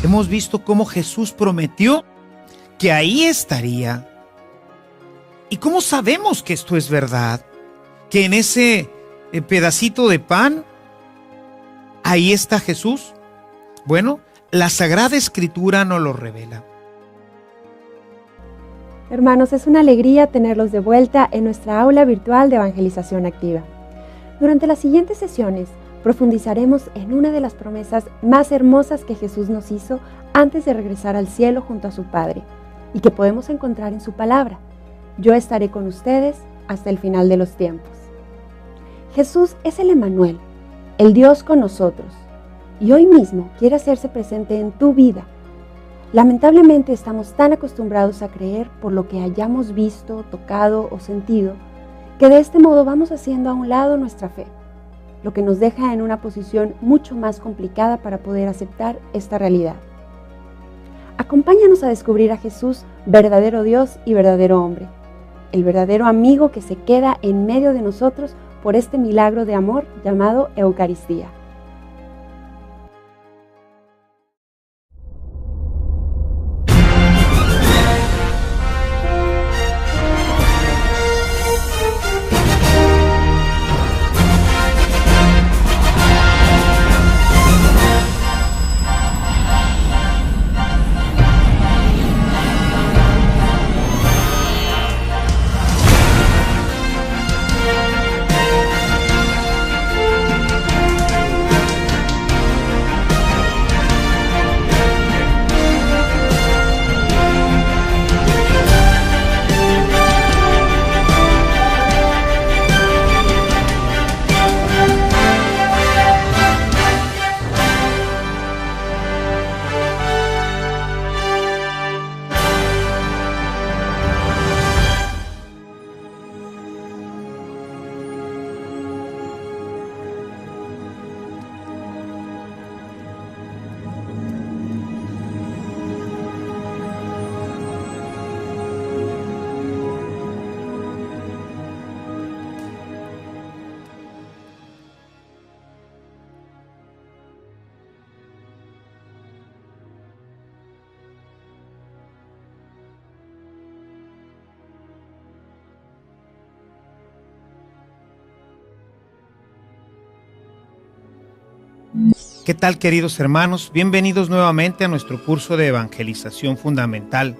hemos visto cómo Jesús prometió que ahí estaría. ¿Y cómo sabemos que esto es verdad? Que en ese pedacito de pan, ahí está Jesús. Bueno, la Sagrada Escritura nos lo revela. Hermanos, es una alegría tenerlos de vuelta en nuestra aula virtual de evangelización activa. Durante las siguientes sesiones profundizaremos en una de las promesas más hermosas que Jesús nos hizo antes de regresar al cielo junto a su Padre y que podemos encontrar en su palabra. Yo estaré con ustedes hasta el final de los tiempos. Jesús es el Emmanuel, el Dios con nosotros, y hoy mismo quiere hacerse presente en tu vida. Lamentablemente estamos tan acostumbrados a creer por lo que hayamos visto, tocado o sentido, que de este modo vamos haciendo a un lado nuestra fe, lo que nos deja en una posición mucho más complicada para poder aceptar esta realidad. Acompáñanos a descubrir a Jesús, verdadero Dios y verdadero hombre, el verdadero amigo que se queda en medio de nosotros por este milagro de amor llamado Eucaristía. ¿Qué tal, queridos hermanos? Bienvenidos nuevamente a nuestro curso de evangelización fundamental.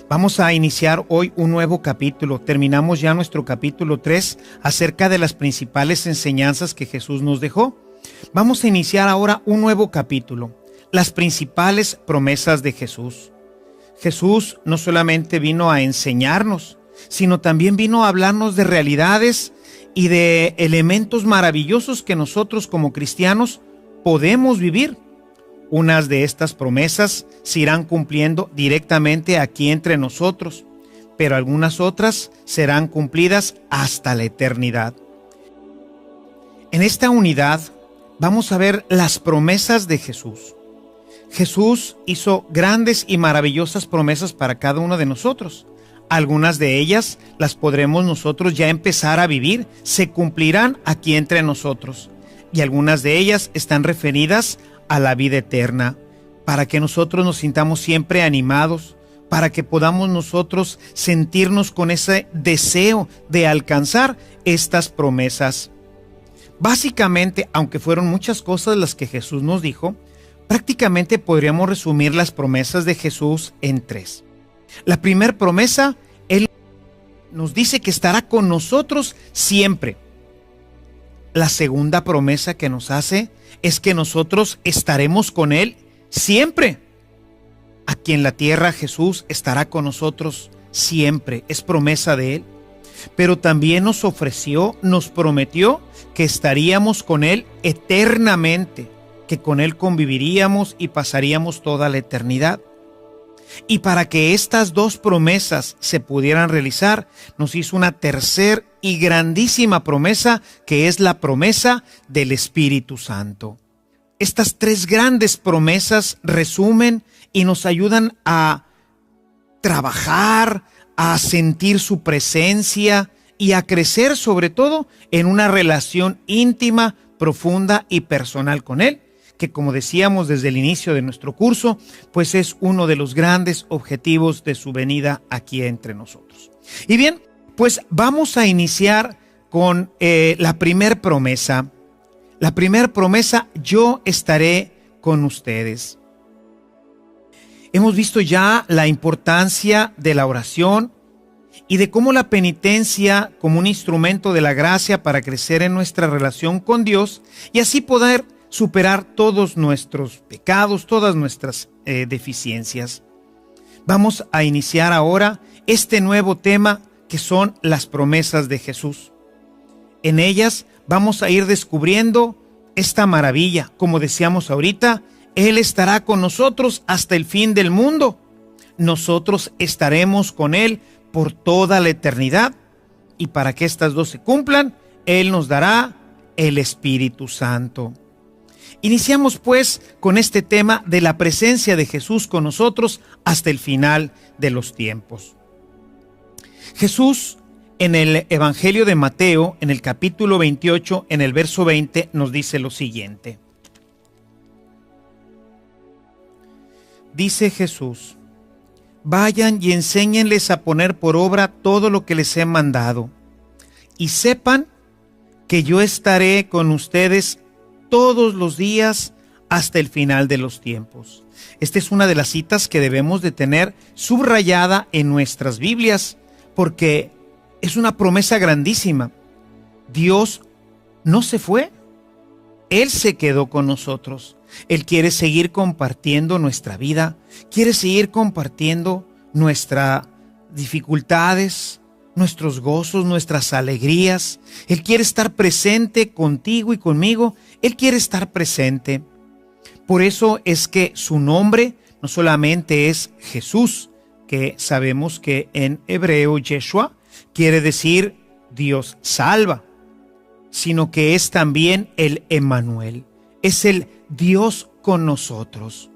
Vamos a iniciar hoy un nuevo capítulo. Terminamos ya nuestro capítulo 3 acerca de las principales enseñanzas que Jesús nos dejó. Vamos a iniciar ahora un nuevo capítulo, las principales promesas de Jesús. Jesús no solamente vino a enseñarnos, sino también vino a hablarnos de realidades y de elementos maravillosos que nosotros como cristianos podemos vivir. Unas de estas promesas se irán cumpliendo directamente aquí entre nosotros, pero algunas otras serán cumplidas hasta la eternidad. En esta unidad vamos a ver las promesas de Jesús. Jesús hizo grandes y maravillosas promesas para cada uno de nosotros. Algunas de ellas las podremos nosotros ya empezar a vivir, se cumplirán aquí entre nosotros. Y algunas de ellas están referidas a la vida eterna, para que nosotros nos sintamos siempre animados, para que podamos nosotros sentirnos con ese deseo de alcanzar estas promesas. Básicamente, aunque fueron muchas cosas las que Jesús nos dijo, prácticamente podríamos resumir las promesas de Jesús en 3. La primera promesa, Él nos dice que estará con nosotros siempre. La segunda promesa que nos hace es que nosotros estaremos con Él siempre. Aquí en la tierra Jesús estará con nosotros siempre, es promesa de Él. Pero también nos ofreció, nos prometió que estaríamos con Él eternamente, que con Él conviviríamos y pasaríamos toda la eternidad. Y para que estas dos promesas se pudieran realizar, nos hizo una tercera y grandísima promesa, que es la promesa del Espíritu Santo. Estas 3 grandes promesas resumen y nos ayudan a trabajar, a sentir su presencia y a crecer sobre todo en una relación íntima, profunda y personal con Él, que, como decíamos desde el inicio de nuestro curso, pues es uno de los grandes objetivos de su venida aquí entre nosotros. Y bien, pues vamos a iniciar con la primer promesa. La primer promesa: yo estaré con ustedes. Hemos visto ya la importancia de la oración y de cómo la penitencia como un instrumento de la gracia para crecer en nuestra relación con Dios y así poder superar todos nuestros pecados, todas nuestras deficiencias. Vamos a iniciar ahora este nuevo tema que son las promesas de Jesús. En ellas vamos a ir descubriendo esta maravilla. Como decíamos ahorita, Él estará con nosotros hasta el fin del mundo. Nosotros estaremos con Él por toda la eternidad. Y para que estas dos se cumplan, Él nos dará el Espíritu Santo. Iniciamos pues con este tema de la presencia de Jesús con nosotros hasta el final de los tiempos. Jesús, en el Evangelio de Mateo, en el capítulo 28, en el verso 20, nos dice lo siguiente. Dice Jesús: vayan y enséñenles a poner por obra todo lo que les he mandado, y sepan que yo estaré con ustedes todos los días hasta el final de los tiempos. Esta es una de las citas que debemos de tener subrayada en nuestras Biblias, porque es una promesa grandísima. Dios no se fue, Él se quedó con nosotros. Él quiere seguir compartiendo nuestra vida, quiere seguir compartiendo nuestras dificultades, nuestros gozos, nuestras alegrías. Él quiere estar presente contigo y conmigo. Él quiere estar presente. Por eso es que su nombre no solamente es Jesús, que sabemos que en hebreo Yeshua quiere decir Dios salva, sino que es también el Emmanuel, es el Dios con nosotros.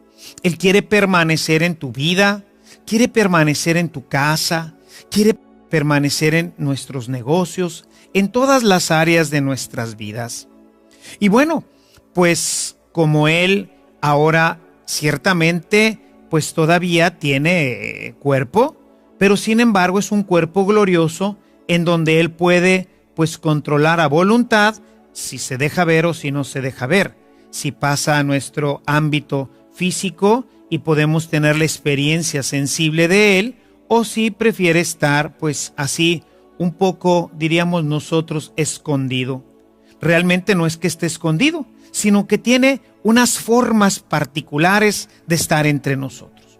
Él quiere permanecer en tu vida, quiere permanecer en tu casa, quiere permanecer en nuestros negocios, en todas las áreas de nuestras vidas. Y bueno, pues como Él ahora ciertamente pues todavía tiene cuerpo, pero sin embargo es un cuerpo glorioso en donde Él puede pues controlar a voluntad si se deja ver o si no se deja ver, si pasa a nuestro ámbito físico y podemos tener la experiencia sensible de Él, o si prefiere estar pues así un poco, diríamos nosotros, escondido. Realmente no es que esté escondido, sino que tiene unas formas particulares de estar entre nosotros.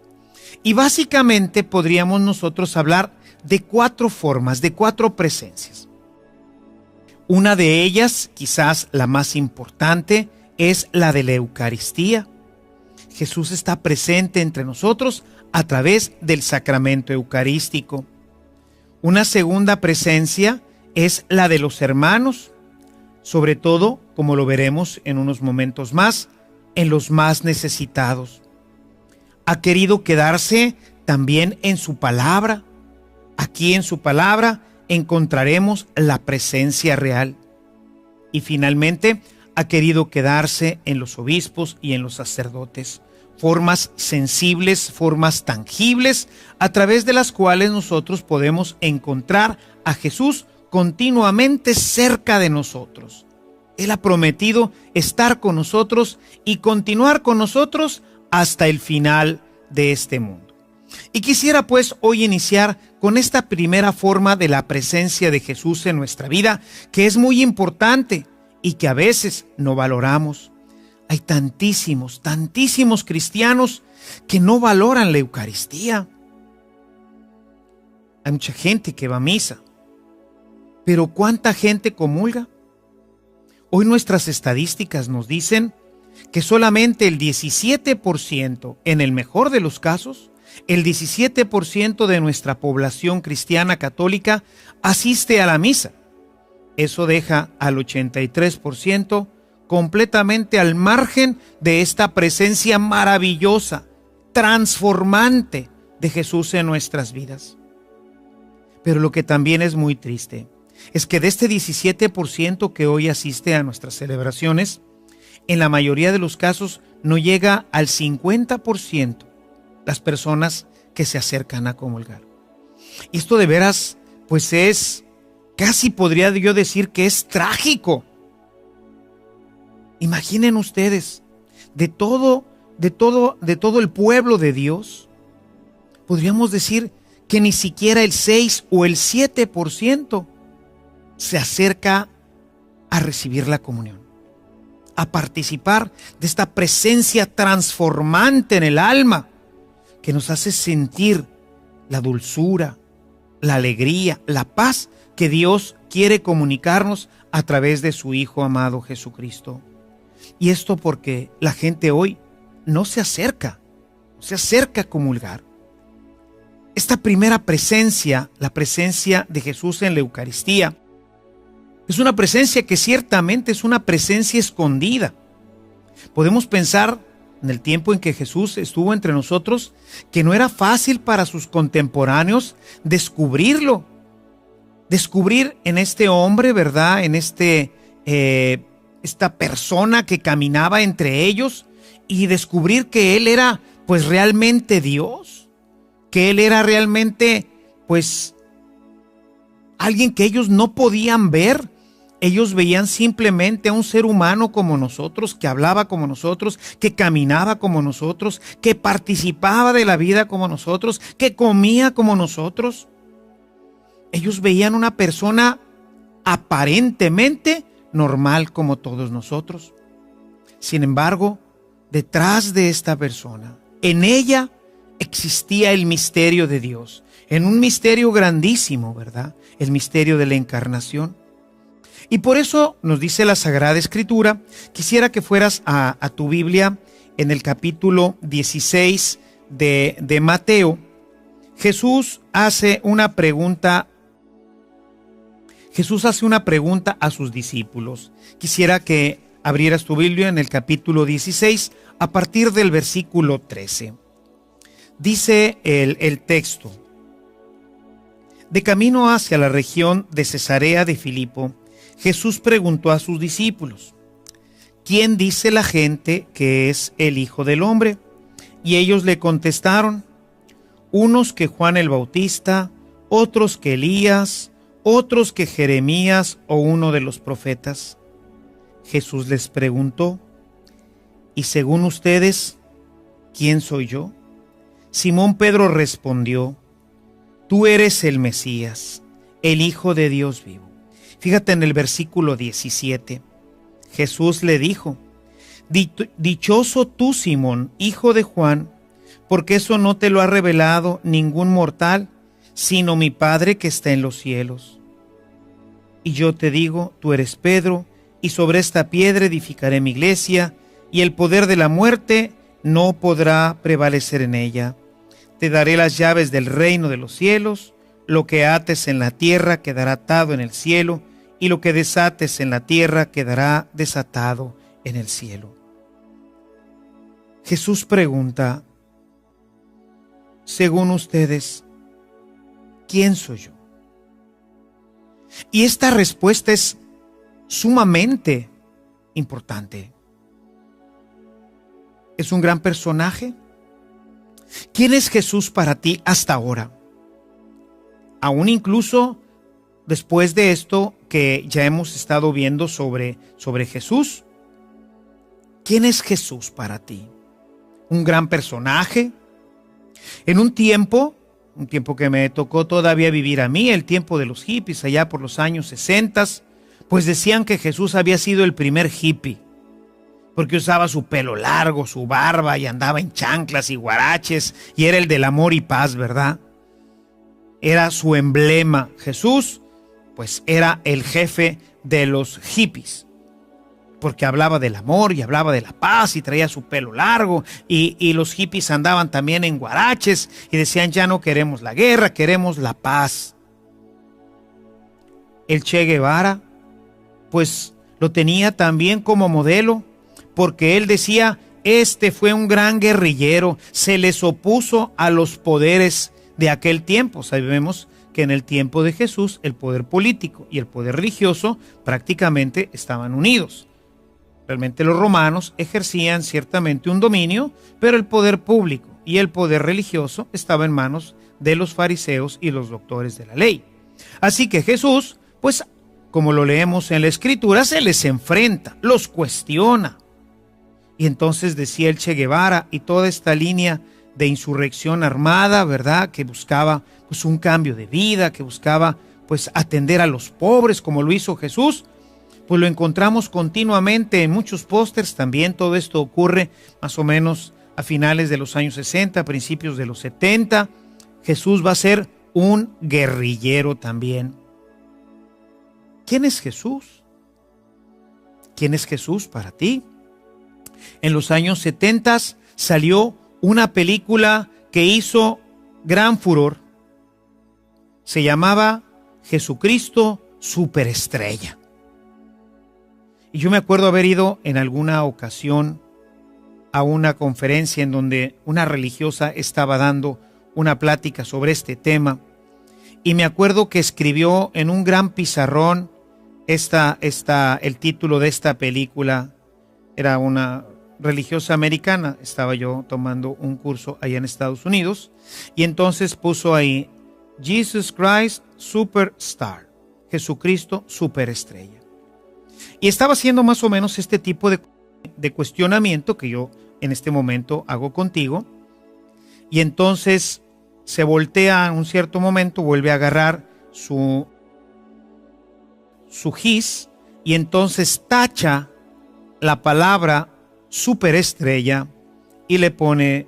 Y básicamente podríamos nosotros hablar de 4 formas, de 4 presencias. Una de ellas, quizás la más importante, es la de la Eucaristía. Jesús está presente entre nosotros a través del sacramento eucarístico. Una segunda presencia es la de los hermanos, sobre todo, como lo veremos en unos momentos más, en los más necesitados. Ha querido quedarse también en su palabra. Aquí en su palabra encontraremos la presencia real. Y finalmente, ha querido quedarse en los obispos y en los sacerdotes. Formas sensibles, formas tangibles, a través de las cuales nosotros podemos encontrar a Jesús continuamente cerca de nosotros. Él ha prometido estar con nosotros y continuar con nosotros hasta el final de este mundo. Y quisiera pues hoy iniciar con esta primera forma de la presencia de Jesús en nuestra vida, que es muy importante y que a veces no valoramos. Hay tantísimos cristianos que no valoran la Eucaristía. Hay mucha gente que va a misa, pero ¿cuánta gente comulga? Hoy nuestras estadísticas nos dicen que solamente el 17%, en el mejor de los casos, el 17% de nuestra población cristiana católica asiste a la misa. Eso deja al 83% completamente al margen de esta presencia maravillosa, transformante de Jesús en nuestras vidas. Pero lo que también es muy triste es que de este 17% que hoy asiste a nuestras celebraciones, en la mayoría de los casos no llega al 50% las personas que se acercan a comulgar. Y esto de veras, pues es, casi podría yo decir que es trágico. Imaginen ustedes, de todo el pueblo de Dios, podríamos decir que ni siquiera el 6 o el 7% se acerca a recibir la comunión, a participar de esta presencia transformante en el alma que nos hace sentir la dulzura, la alegría, la paz que Dios quiere comunicarnos a través de su Hijo amado Jesucristo. Y esto porque la gente hoy no se acerca a comulgar. Esta primera presencia, la presencia de Jesús en la Eucaristía, es una presencia que ciertamente es una presencia escondida. Podemos pensar en el tiempo en que Jesús estuvo entre nosotros que no era fácil para sus contemporáneos descubrirlo. Descubrir en este hombre, ¿verdad? En esta persona que caminaba entre ellos y descubrir que Él era pues realmente Dios, que Él era realmente pues alguien que ellos no podían ver. Ellos veían simplemente a un ser humano como nosotros, que hablaba como nosotros, que caminaba como nosotros, que participaba de la vida como nosotros, que comía como nosotros. Ellos veían una persona aparentemente normal como todos nosotros. Sin embargo, detrás de esta persona, en ella existía el misterio de Dios, en un misterio grandísimo, ¿verdad? El misterio de la encarnación. Y por eso nos dice la Sagrada Escritura, quisiera que fueras a tu Biblia en el capítulo 16 de Mateo. Jesús hace una pregunta a sus discípulos. Quisiera que abrieras tu Biblia en el capítulo 16 a partir del versículo 13. Dice el texto: de camino hacia la región de Cesarea de Filipo, Jesús preguntó a sus discípulos: ¿quién dice la gente que es el Hijo del Hombre? Y ellos le contestaron: unos que Juan el Bautista, otros que Elías, otros que Jeremías o uno de los profetas. Jesús les preguntó: ¿y según ustedes, quién soy yo? Simón Pedro respondió: tú eres el Mesías, el Hijo de Dios vivo. Fíjate en el versículo 17. Jesús le dijo: dichoso tú, Simón, hijo de Juan, porque eso no te lo ha revelado ningún mortal, sino mi Padre que está en los cielos. Y yo te digo, tú eres Pedro, y sobre esta piedra edificaré mi iglesia, y el poder de la muerte no podrá prevalecer en ella. Te daré las llaves del reino de los cielos. Lo que ates en la tierra quedará atado en el cielo, y lo que desates en la tierra quedará desatado en el cielo. Jesús pregunta: según ustedes, ¿quién soy yo? Y esta respuesta es sumamente importante. ¿Es un gran personaje? ¿Quién es Jesús para ti hasta ahora? Aún incluso después de esto que ya hemos estado viendo sobre Jesús, ¿quién es Jesús para ti? ¿Un gran personaje? En un tiempo que me tocó todavía vivir a mí, el tiempo de los hippies, allá por los años 60, pues decían que Jesús había sido el primer hippie, porque usaba su pelo largo, su barba, y andaba en chanclas y guaraches, y era el del amor y paz, ¿verdad? Era su emblema. Jesús, pues era el jefe de los hippies, porque hablaba del amor y hablaba de la paz y traía su pelo largo, y los hippies andaban también en guaraches y decían: ya no queremos la guerra, queremos la paz. El Che Guevara, pues lo tenía también como modelo, porque él decía: este fue un gran guerrillero, se les opuso a los poderes de aquel tiempo. Sabemos que en el tiempo de Jesús el poder político y el poder religioso prácticamente estaban unidos. Realmente los romanos ejercían ciertamente un dominio, pero el poder público y el poder religioso estaba en manos de los fariseos y los doctores de la ley. Así que Jesús, pues como lo leemos en la Escritura, se les enfrenta, los cuestiona. Y entonces decía el Che Guevara y toda esta línea de insurrección armada, ¿verdad?, que buscaba pues un cambio de vida, que buscaba pues atender a los pobres como lo hizo Jesús, pues lo encontramos continuamente en muchos pósters. También todo esto ocurre más o menos a finales de los años 60, principios de los 70. Jesús va a ser un guerrillero también. ¿Quién es Jesús? ¿Quién es Jesús para ti? En los años 70 salió una película que hizo gran furor. Se llamaba Jesucristo Superestrella. Y yo me acuerdo haber ido en alguna ocasión a una conferencia en donde una religiosa estaba dando una plática sobre este tema. Y me acuerdo que escribió en un gran pizarrón el título de esta película. Era una religiosa americana. Estaba yo tomando un curso allá en Estados Unidos. Y entonces puso ahí, Jesus Christ Superstar. Jesucristo Superestrella. Y estaba haciendo más o menos este tipo de cuestionamiento que yo en este momento hago contigo. Y entonces se voltea en un cierto momento, vuelve a agarrar su gis y entonces tacha la palabra superestrella y le pone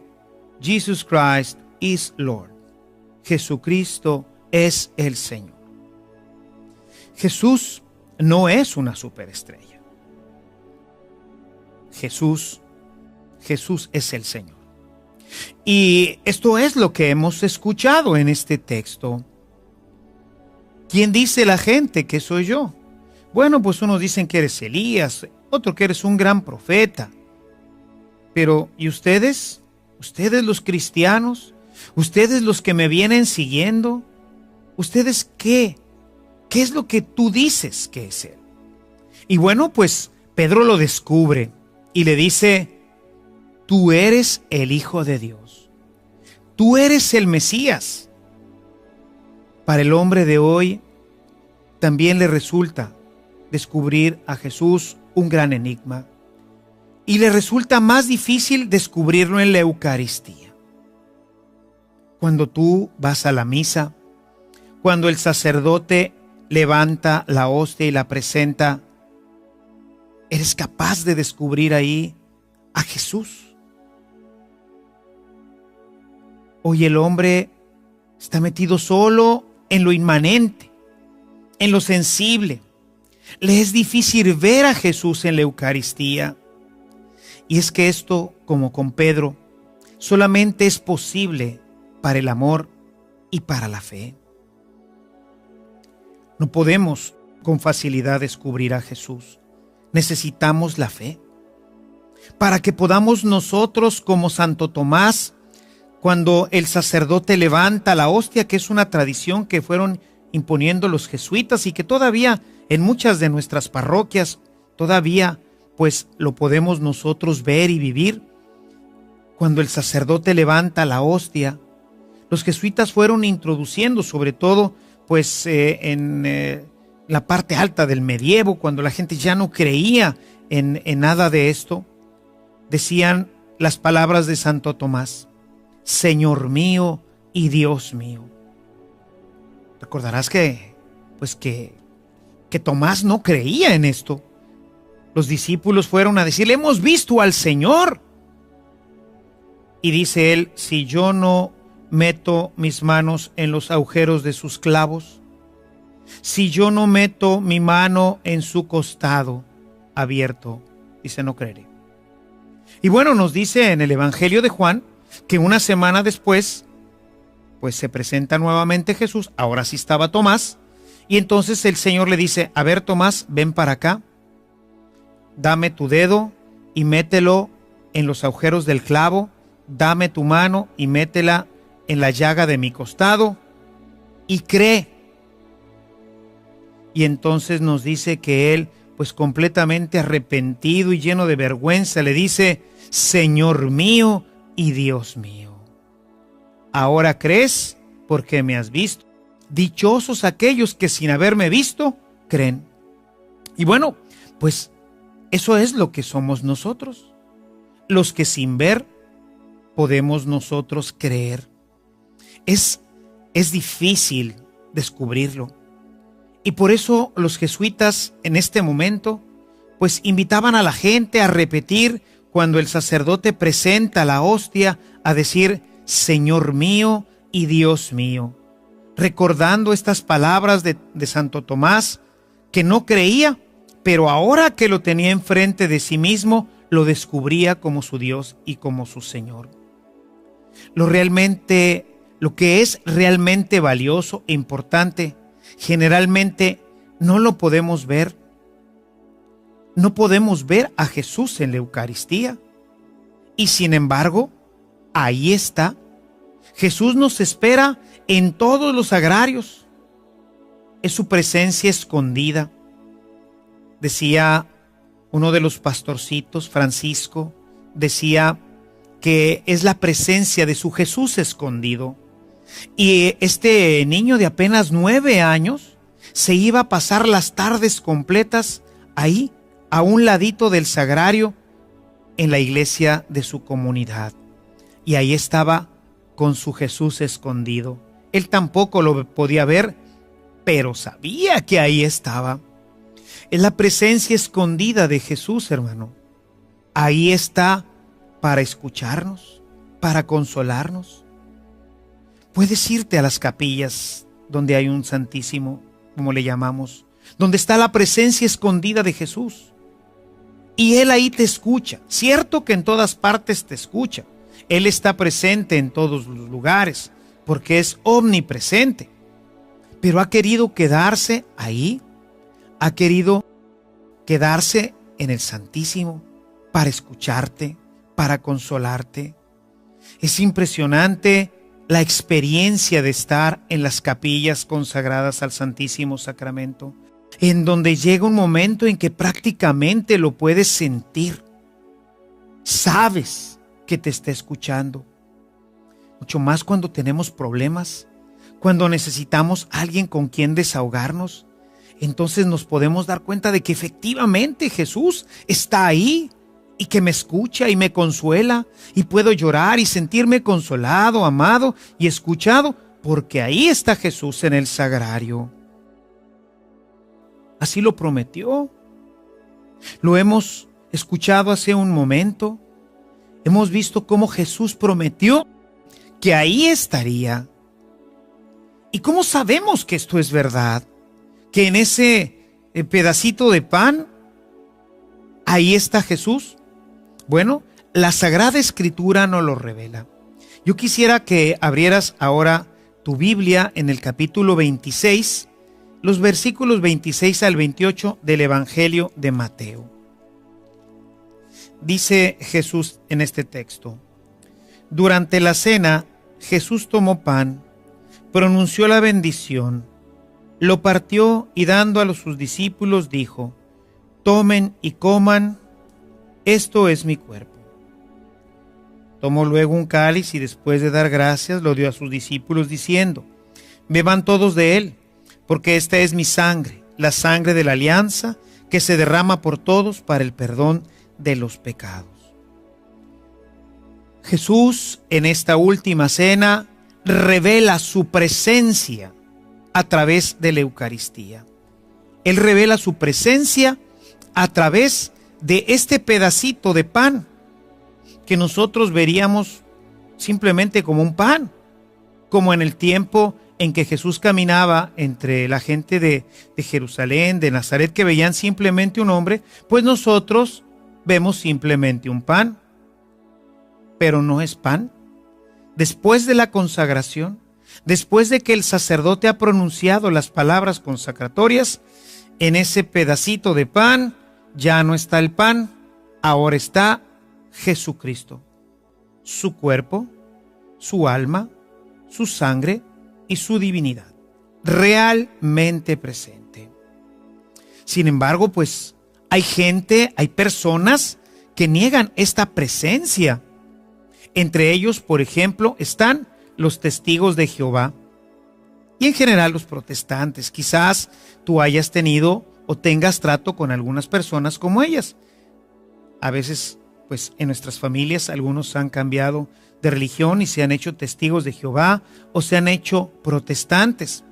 Jesus Christ is Lord. Jesucristo es el Señor. Jesús no es una superestrella. Jesús es el Señor. Y esto es lo que hemos escuchado en este texto. ¿Quién dice la gente que soy yo? Bueno, pues unos dicen que eres Elías, otro que eres un gran profeta. Pero, ¿y ustedes? ¿Ustedes los cristianos? ¿Ustedes los que me vienen siguiendo? ¿Ustedes qué? ¿Qué es lo que tú dices que es Él? Y bueno, pues Pedro lo descubre y le dice, tú eres el Hijo de Dios. Tú eres el Mesías. Para el hombre de hoy también le resulta descubrir a Jesús un gran enigma. Y le resulta más difícil descubrirlo en la Eucaristía. Cuando tú vas a la misa, cuando el sacerdote levanta la hostia y la presenta, ¿eres capaz de descubrir ahí a Jesús? Hoy el hombre está metido solo en lo inmanente, en lo sensible. Le es difícil ver a Jesús en la Eucaristía. Y es que esto, como con Pedro, solamente es posible para el amor y para la fe. No podemos con facilidad descubrir a Jesús. Necesitamos la fe para que podamos nosotros, como Santo Tomás, cuando el sacerdote levanta la hostia, que es una tradición que fueron imponiendo los jesuitas y que todavía en muchas de nuestras parroquias todavía pues lo podemos nosotros ver y vivir. Cuando el sacerdote levanta la hostia, los jesuitas fueron introduciendo, sobre todo pues en la parte alta del medievo, cuando la gente ya no creía en nada de esto, decían las palabras de Santo Tomás, Señor mío y Dios mío. Recordarás que Tomás no creía en esto. Los discípulos fueron a decirle, hemos visto al Señor. Y dice él, si yo no meto mis manos en los agujeros de sus clavos, si yo no meto mi mano en su costado abierto, dice, no creeré. Y bueno, nos dice en el Evangelio de Juan que una semana después, pues se presenta nuevamente Jesús, ahora sí estaba Tomás, y entonces el Señor le dice, a ver Tomás, ven para acá, dame tu dedo y mételo en los agujeros del clavo, dame tu mano y métela en la llaga de mi costado y cree. Y entonces nos dice que él pues completamente arrepentido y lleno de vergüenza, le dice: Señor mío y Dios mío. Ahora crees porque me has visto. Dichosos aquellos que sin haberme visto creen. Y bueno, pues eso es lo que somos nosotros, los que sin ver podemos nosotros creer. Es difícil descubrirlo. Y por eso los jesuitas en este momento pues invitaban a la gente a repetir cuando el sacerdote presenta la hostia, a decir: Señor mío y Dios mío, recordando estas palabras de Santo Tomás, que no creía, pero ahora que lo tenía enfrente de sí mismo, lo descubría como su Dios y como su Señor. Lo que es realmente valioso e importante, generalmente no lo podemos ver. No podemos ver a Jesús en la Eucaristía. Y sin embargo, ahí está. Jesús nos espera en todos los sagrarios. Es su presencia escondida. Decía uno de los pastorcitos, Francisco, decía que es la presencia de su Jesús escondido. Y este niño de apenas 9 años se iba a pasar las tardes completas ahí, a un ladito del sagrario, en la iglesia de su comunidad. Y ahí estaba con su Jesús escondido. Él tampoco lo podía ver, pero sabía que ahí estaba. Es la presencia escondida de Jesús, hermano. Ahí está para escucharnos, para consolarnos. Puedes irte a las capillas donde hay un Santísimo, como le llamamos, donde está la presencia escondida de Jesús. Y Él ahí te escucha. Cierto que en todas partes te escucha. Él está presente en todos los lugares, porque es omnipresente. Pero ha querido quedarse ahí. Ha querido quedarse en el Santísimo para escucharte, para consolarte. Es impresionante la experiencia de estar en las capillas consagradas al Santísimo Sacramento, en donde llega un momento en que prácticamente lo puedes sentir. Sabes que te está escuchando. Mucho más cuando tenemos problemas, cuando necesitamos a alguien con quien desahogarnos. Entonces nos podemos dar cuenta de que efectivamente Jesús está ahí y que me escucha y me consuela, y puedo llorar y sentirme consolado, amado y escuchado, porque ahí está Jesús en el sagrario. Así lo prometió. Lo hemos escuchado hace un momento. Hemos visto cómo Jesús prometió que ahí estaría. ¿Y cómo sabemos que esto es verdad? Que en ese pedacito de pan, ahí está Jesús. Bueno, la Sagrada Escritura nos lo revela. Yo quisiera que abrieras ahora tu Biblia en el capítulo 26, los versículos 26 al 28 del Evangelio de Mateo. Dice Jesús en este texto: durante la cena, Jesús tomó pan, pronunció la bendición, lo partió y dando a sus discípulos dijo: tomen y coman, esto es mi cuerpo. Tomó luego un cáliz y después de dar gracias lo dio a sus discípulos diciendo: beban todos de él, porque esta es mi sangre, la sangre de la alianza que se derrama por todos para el perdón de los pecados. Jesús en esta última cena revela su presencia a través de la Eucaristía. Él revela su presencia a través de este pedacito de pan que nosotros veríamos simplemente como un pan, como en el tiempo en que Jesús caminaba entre la gente de Jerusalén, de Nazaret, que veían simplemente un hombre, pues nosotros vemos simplemente un pan, pero no es pan. Después de la consagración, después de que el sacerdote ha pronunciado las palabras consacratorias, en ese pedacito de pan ya no está el pan, ahora está Jesucristo, su cuerpo, su alma, su sangre y su divinidad, realmente presente. Sin embargo, pues Hay gente, hay personas que niegan esta presencia. Entre ellos, por ejemplo, están los testigos de Jehová y en general los protestantes. Quizás tú hayas tenido o tengas trato con algunas personas como ellas. A veces, pues en nuestras familias, algunos han cambiado de religión y se han hecho testigos de Jehová o se han hecho protestantes.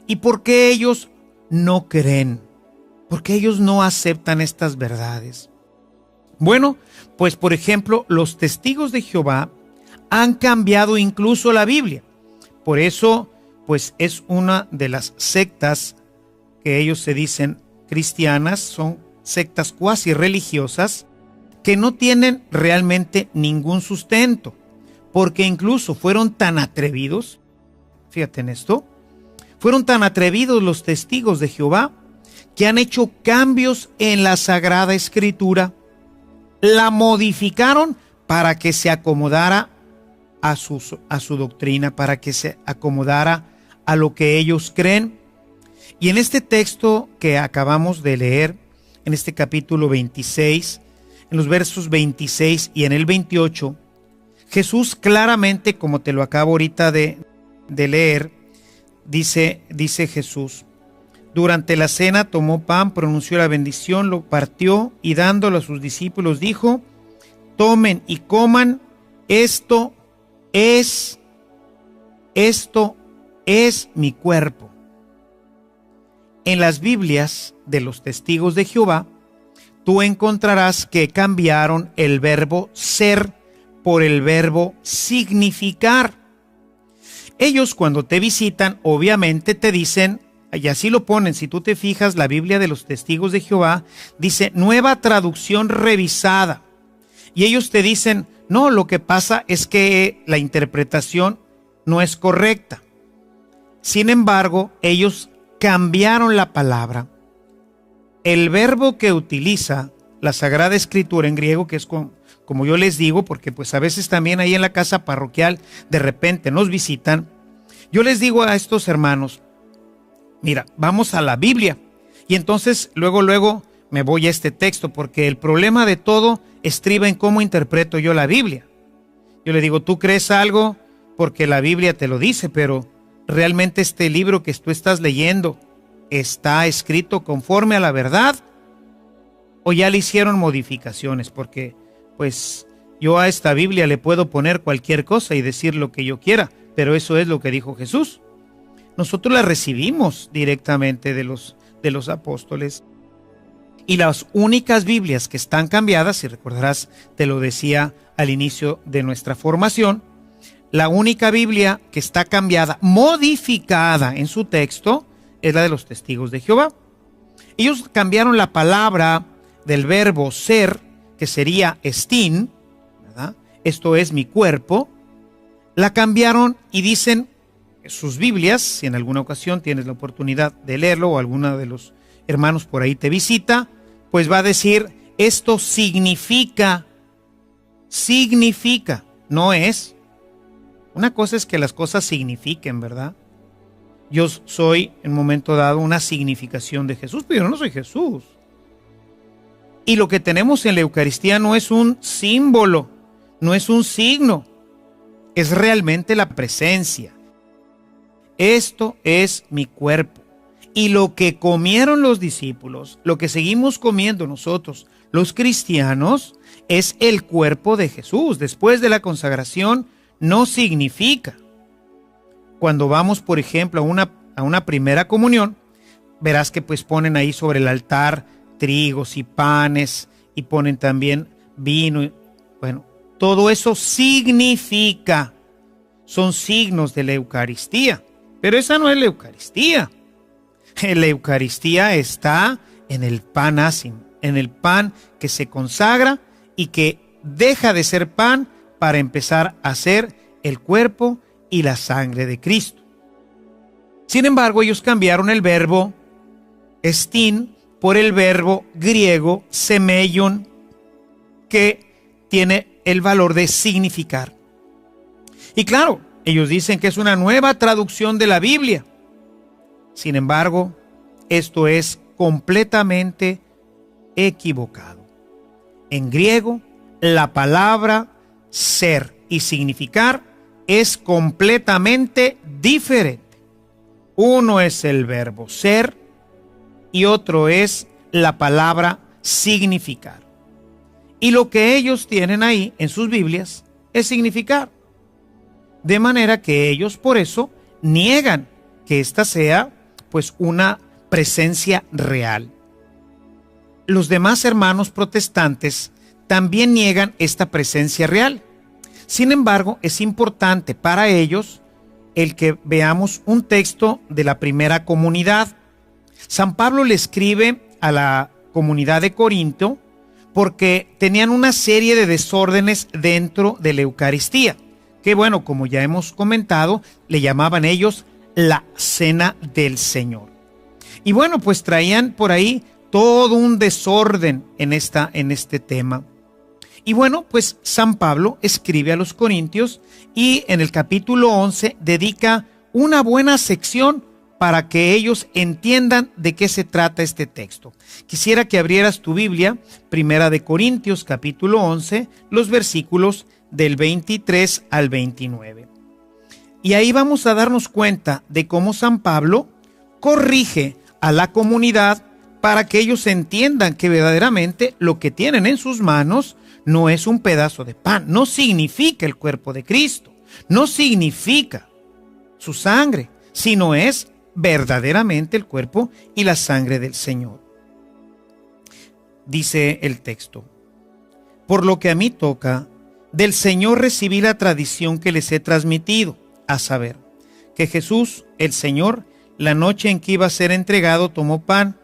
¿Y por qué ellos no creen? ¿Por qué ellos no aceptan estas verdades? Bueno, pues por ejemplo, los testigos de Jehová han cambiado incluso la Biblia. Por eso, pues es una de las sectas que ellos se dicen cristianas, son sectas cuasi religiosas que no tienen realmente ningún sustento, porque incluso fueron tan atrevidos, fíjate en esto, fueron tan atrevidos los testigos de Jehová que han hecho cambios en la Sagrada Escritura, la modificaron para que se acomodara a su doctrina, para que se acomodara a lo que ellos creen. Y en este texto que acabamos de leer, en este capítulo 26, en los versos 26 y en el 28, Jesús claramente, como te lo acabo ahorita de leer, dice Jesús: durante la cena tomó pan, pronunció la bendición, lo partió y dándolo a sus discípulos dijo: tomen y coman, esto es mi cuerpo. En las Biblias de los testigos de Jehová, tú encontrarás que cambiaron el verbo ser por el verbo significar. Ellos cuando te visitan, obviamente te dicen, y así lo ponen, si tú te fijas, la Biblia de los testigos de Jehová dice Nueva Traducción Revisada. Y ellos te dicen, no, lo que pasa es que la interpretación no es correcta. Sin embargo, ellos cambiaron la palabra. El verbo que utiliza la Sagrada Escritura en griego, que es como yo les digo, porque pues a veces también ahí en la casa parroquial de repente nos visitan, yo les digo a estos hermanos, mira, vamos a la Biblia. Y entonces luego me voy a este texto, porque el problema de todo estriba en cómo interpreto yo la Biblia. Yo le digo, tú crees algo porque la Biblia te lo dice, pero ¿realmente este libro que tú estás leyendo está escrito conforme a la verdad? ¿O ya le hicieron modificaciones? Porque pues yo a esta Biblia le puedo poner cualquier cosa y decir lo que yo quiera, pero eso es lo que dijo Jesús. Nosotros la recibimos directamente de los apóstoles. Y las únicas Biblias que están cambiadas, si recordarás, te lo decía al inicio de nuestra formación, la única Biblia que está cambiada, modificada en su texto, es la de los testigos de Jehová. Ellos cambiaron la palabra del verbo ser, que sería estin, ¿verdad? Esto es mi cuerpo, la cambiaron y dicen sus Biblias, si en alguna ocasión tienes la oportunidad de leerlo o alguno de los hermanos por ahí te visita, pues va a decir, esto significa, no es. Una cosa es que las cosas signifiquen, ¿verdad? Yo soy en un momento dado una significación de Jesús, pero yo no soy Jesús. Y lo que tenemos en la Eucaristía no es un símbolo, no es un signo, es realmente la presencia. Esto es mi cuerpo. Y lo que comieron los discípulos, lo que seguimos comiendo nosotros, los cristianos, es el cuerpo de Jesús. Después de la consagración, no significa. Cuando vamos, por ejemplo, a una primera comunión, verás que pues ponen ahí sobre el altar trigos y panes y ponen también vino. Bueno, todo eso significa, son signos de la Eucaristía. Pero esa no es la Eucaristía. La Eucaristía está en el pan ácimo, en el pan que se consagra y que deja de ser pan para empezar a ser el cuerpo y la sangre de Cristo. Sin embargo, ellos cambiaron el verbo estin por el verbo griego semeion, que tiene el valor de significar. Y claro, ellos dicen que es una nueva traducción de la Biblia. Sin embargo, esto es completamente equivocado. En griego, la palabra ser y significar es completamente diferente. Uno es el verbo ser y otro es la palabra significar. Y lo que ellos tienen ahí en sus Biblias es significar. De manera que ellos por eso niegan que esta sea pues una presencia real. Los demás hermanos protestantes también niegan esta presencia real. Sin embargo, es importante para ellos el que veamos un texto de la primera comunidad. San Pablo le escribe a la comunidad de Corinto porque tenían una serie de desórdenes dentro de la Eucaristía, que bueno, como ya hemos comentado, le llamaban ellos la Cena del Señor. Y bueno, pues traían por ahí todo un desorden en este tema. Y bueno, pues San Pablo escribe a los Corintios y en el capítulo 11 dedica una buena sección para que ellos entiendan de qué se trata este texto. Quisiera que abrieras tu Biblia, Primera de Corintios, capítulo 11, los versículos del 23 al 29. Y ahí vamos a darnos cuenta de cómo San Pablo corrige a la comunidad para que ellos entiendan que verdaderamente lo que tienen en sus manos no es un pedazo de pan, no significa el cuerpo de Cristo, no significa su sangre, sino es verdaderamente el cuerpo y la sangre del Señor. Dice el texto: por lo que a mí toca, del Señor recibí la tradición que les he transmitido, a saber, que Jesús, el Señor, la noche en que iba a ser entregado, tomó pan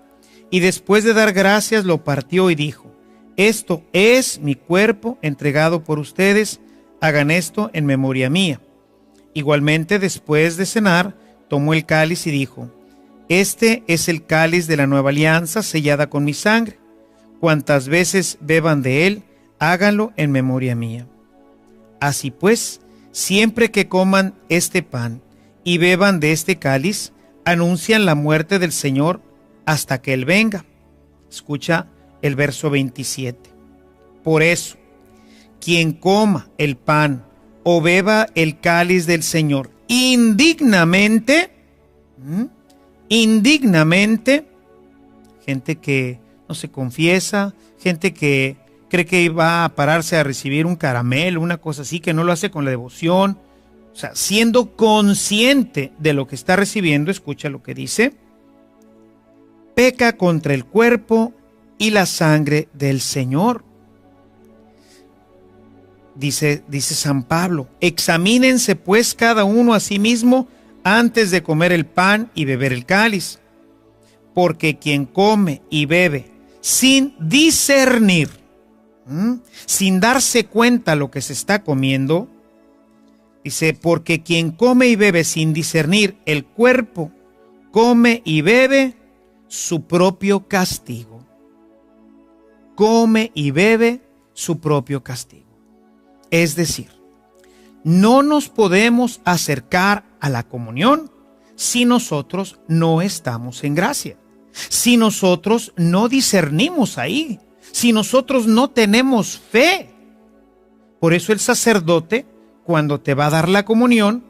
y después de dar gracias lo partió y dijo: esto es mi cuerpo entregado por ustedes, hagan esto en memoria mía. Igualmente, después de cenar, tomó el cáliz y dijo: este es el cáliz de la nueva alianza sellada con mi sangre. Cuantas veces beban de él, háganlo en memoria mía. Así pues, siempre que coman este pan y beban de este cáliz, anuncian la muerte del Señor hasta que él venga. Escucha el verso 27. Por eso, quien coma el pan o beba el cáliz del Señor indignamente, gente que no se confiesa, gente que cree que va a pararse a recibir un caramelo, una cosa así, que no lo hace con la devoción, o sea, siendo consciente de lo que está recibiendo, escucha lo que dice: peca contra el cuerpo y la sangre del Señor. Dice San Pablo: examínense pues cada uno a sí mismo antes de comer el pan y beber el cáliz, porque quien come y bebe sin discernir, sin darse cuenta lo que se está comiendo, dice, porque quien come y bebe sin discernir el cuerpo, come y bebe su propio castigo. Come y bebe su propio castigo. Es decir, no nos podemos acercar a la comunión si nosotros no estamos en gracia, si nosotros no discernimos ahí, si nosotros no tenemos fe. Por eso el sacerdote, cuando te va a dar la comunión,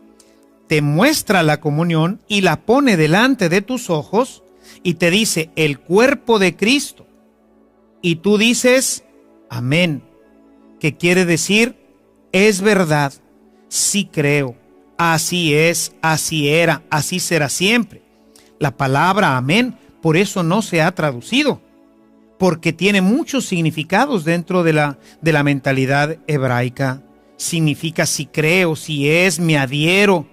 te muestra la comunión y la pone delante de tus ojos y te dice: el cuerpo de Cristo. Y tú dices: amén, que quiere decir: es verdad, sí creo, así es, así era, así será siempre. La palabra amén por eso no se ha traducido, porque tiene muchos significados dentro de la mentalidad hebraica. Significa sí creo, sí es, me adhiero,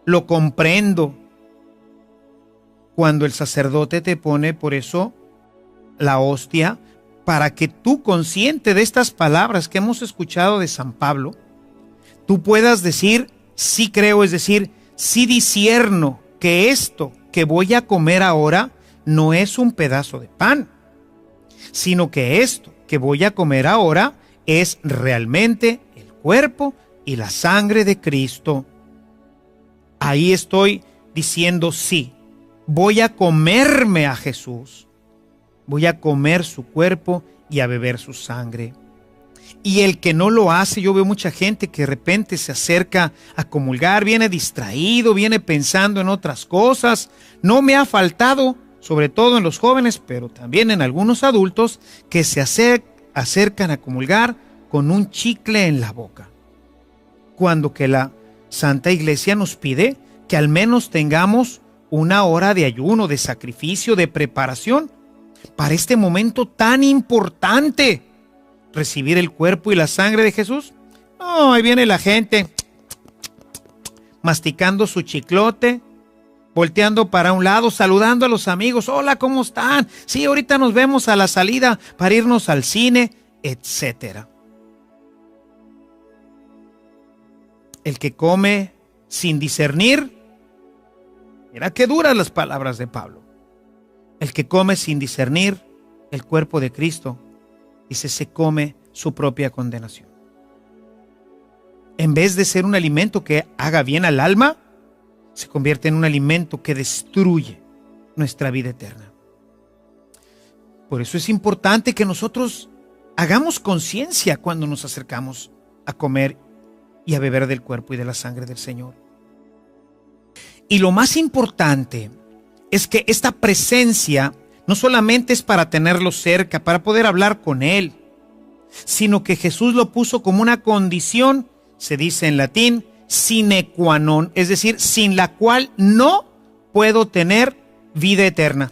lo comprendo. Cuando el sacerdote te pone por eso la hostia, para que tú, consciente de estas palabras que hemos escuchado de San Pablo, tú puedas decir sí creo, es decir, sí discierno que esto que voy a comer ahora no es un pedazo de pan, sino que esto que voy a comer ahora es realmente el cuerpo y la sangre de Cristo. Ahí estoy diciendo sí, voy a comerme a Jesús. Voy a comer su cuerpo y a beber su sangre. Y el que no lo hace, yo veo mucha gente que de repente se acerca a comulgar, viene distraído, viene pensando en otras cosas. No me ha faltado, sobre todo en los jóvenes, pero también en algunos adultos, que se acercan a comulgar con un chicle en la boca. Cuando que la Santa Iglesia nos pide que al menos tengamos una hora de ayuno, de sacrificio, de preparación para este momento tan importante. Recibir el cuerpo y la sangre de Jesús. No, ahí viene la gente masticando su chiclote, volteando para un lado, saludando a los amigos. Hola, ¿cómo están? Sí, ahorita nos vemos a la salida para irnos al cine, etcétera. El que come sin discernir, mira qué duras las palabras de Pablo. El que come sin discernir el cuerpo de Cristo, dice, se come su propia condenación. En vez de ser un alimento que haga bien al alma, se convierte en un alimento que destruye nuestra vida eterna. Por eso es importante que nosotros hagamos conciencia cuando nos acercamos a comer y a beber del cuerpo y de la sangre del Señor. Y lo más importante es que esta presencia no solamente es para tenerlo cerca, para poder hablar con Él, sino que Jesús lo puso como una condición, se dice en latín, sine qua non, es decir, sin la cual no puedo tener vida eterna.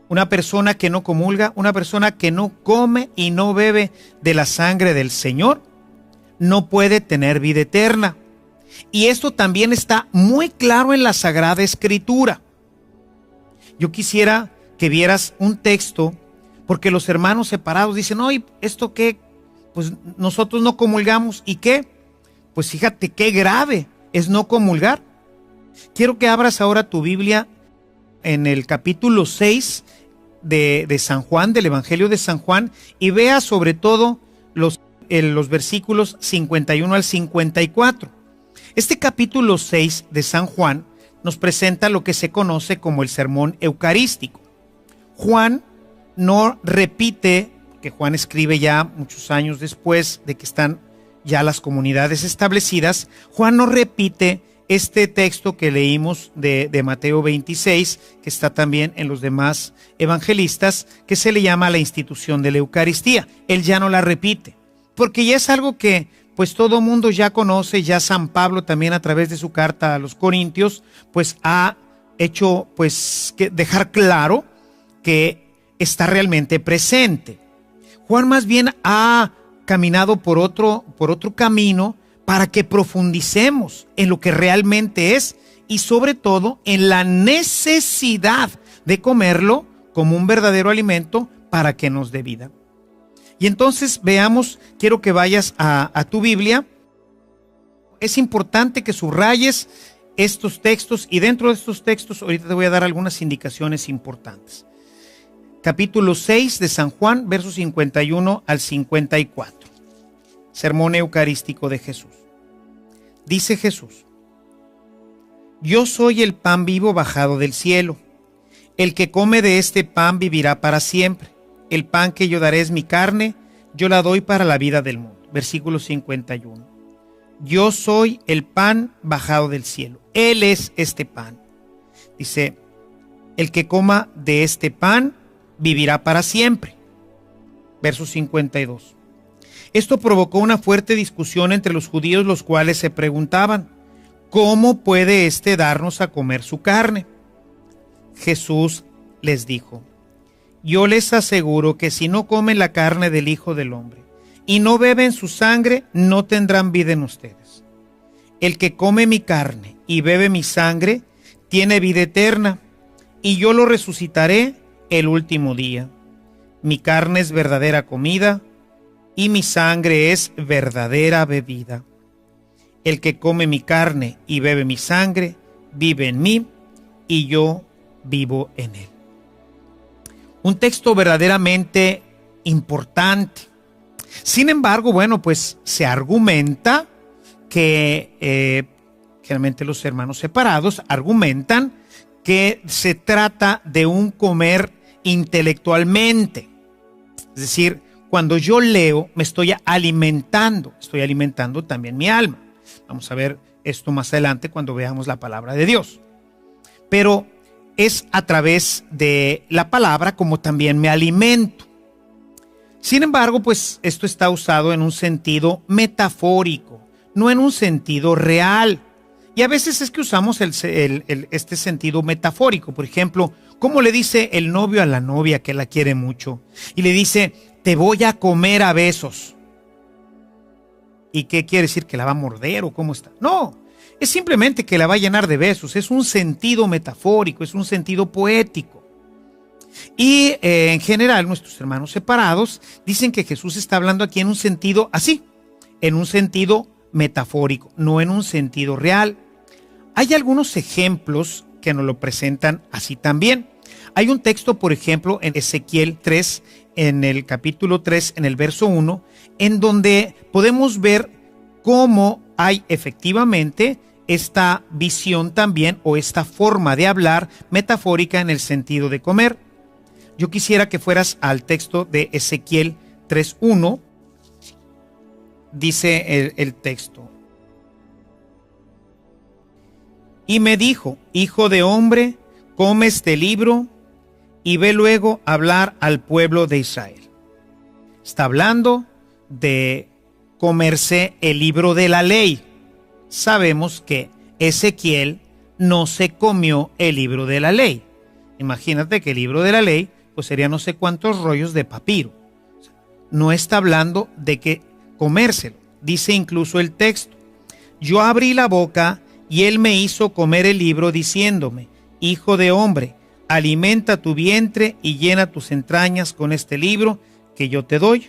Una persona que no comulga, una persona que no come y no bebe de la sangre del Señor, no puede tener vida eterna. Y esto también está muy claro en la Sagrada Escritura. Yo quisiera que vieras un texto, porque los hermanos separados dicen, oye, ¿esto qué? Pues nosotros no comulgamos. ¿Y qué? Pues fíjate qué grave es no comulgar. Quiero que abras ahora tu Biblia en el capítulo 6 de San Juan, del Evangelio de San Juan, y veas sobre todo los versículos 51 al 54. Este capítulo 6 de San Juan nos presenta lo que se conoce como el sermón eucarístico. Juan no repite, que Juan escribe ya muchos años después de que están ya las comunidades establecidas, Juan no repite este texto que leímos de Mateo 26, que está también en los demás evangelistas, que se le llama la institución de la Eucaristía. Él ya no la repite, porque ya es algo que pues todo mundo ya conoce. Ya San Pablo también a través de su carta a los Corintios pues ha hecho pues que dejar claro que está realmente presente. Juan más bien ha caminado por otro camino para que profundicemos en lo que realmente es y sobre todo en la necesidad de comerlo como un verdadero alimento para que nos dé vida. Y entonces veamos, quiero que vayas a tu Biblia. Es importante que subrayes estos textos y dentro de estos textos ahorita te voy a dar algunas indicaciones importantes. Capítulo 6 de San Juan, versos 51 al 54. Sermón eucarístico de Jesús. Dice Jesús: Yo soy el pan vivo bajado del cielo. El que come de este pan vivirá para siempre. El pan que yo daré es mi carne, yo la doy para la vida del mundo. Versículo 51. Yo soy el pan bajado del cielo. Él es este pan. Dice, el que coma de este pan vivirá para siempre. Verso 52. Esto provocó una fuerte discusión entre los judíos, los cuales se preguntaban, ¿cómo puede éste darnos a comer su carne? Jesús les dijo, yo les aseguro que si no comen la carne del Hijo del Hombre y no beben su sangre, no tendrán vida en ustedes. El que come mi carne y bebe mi sangre tiene vida eterna, y yo lo resucitaré el último día. Mi carne es verdadera comida y mi sangre es verdadera bebida. El que come mi carne y bebe mi sangre vive en mí y yo vivo en él. Un texto verdaderamente importante. Sin embargo, bueno, pues se argumenta que generalmente los hermanos separados argumentan que se trata de un comer intelectualmente. Es decir, cuando yo leo, me estoy alimentando también mi alma. Vamos a ver esto más adelante cuando veamos la palabra de Dios. Pero es a través de la palabra como también me alimento. Sin embargo, pues esto está usado en un sentido metafórico, no en un sentido real. Y a veces es que usamos este sentido metafórico. Por ejemplo, ¿cómo le dice el novio a la novia que la quiere mucho? Y le dice, te voy a comer a besos. ¿Y qué quiere decir? ¿Que la va a morder o cómo está? No, es simplemente que la va a llenar de besos. Es un sentido metafórico, es un sentido poético. Y en general nuestros hermanos separados dicen que Jesús está hablando aquí en un sentido así, en un sentido metafórico, no en un sentido real. Hay algunos ejemplos que nos lo presentan así también. Hay un texto, por ejemplo, en Ezequiel 3, en el capítulo 3, en el verso 1, en donde podemos ver cómo hay efectivamente esta visión también o esta forma de hablar metafórica en el sentido de comer. Yo quisiera que fueras al texto de Ezequiel 3:1. Dice el texto. Y me dijo, hijo de hombre, come este libro y ve luego hablar al pueblo de Israel. Está hablando de comerse el libro de la ley. Sabemos que Ezequiel no se comió el libro de la ley. Imagínate que el libro de la ley pues sería no sé cuántos rollos de papiro. No está hablando de que comérselo. Dice incluso el texto, yo abrí la boca y él me hizo comer el libro diciéndome, hijo de hombre, alimenta tu vientre y llena tus entrañas con este libro que yo te doy.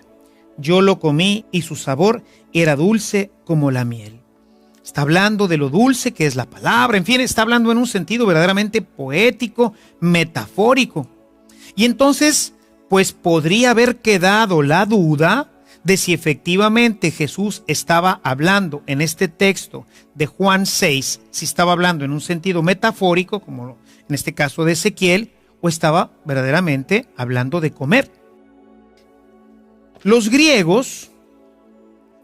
Yo lo comí y su sabor era dulce como la miel. Está hablando de lo dulce que es la palabra, en fin, está hablando en un sentido verdaderamente poético, metafórico. Y entonces, pues podría haber quedado la duda de si efectivamente Jesús estaba hablando en este texto de Juan 6, si estaba hablando en un sentido metafórico, como en este caso de Ezequiel, o estaba verdaderamente hablando de comer. Los griegos,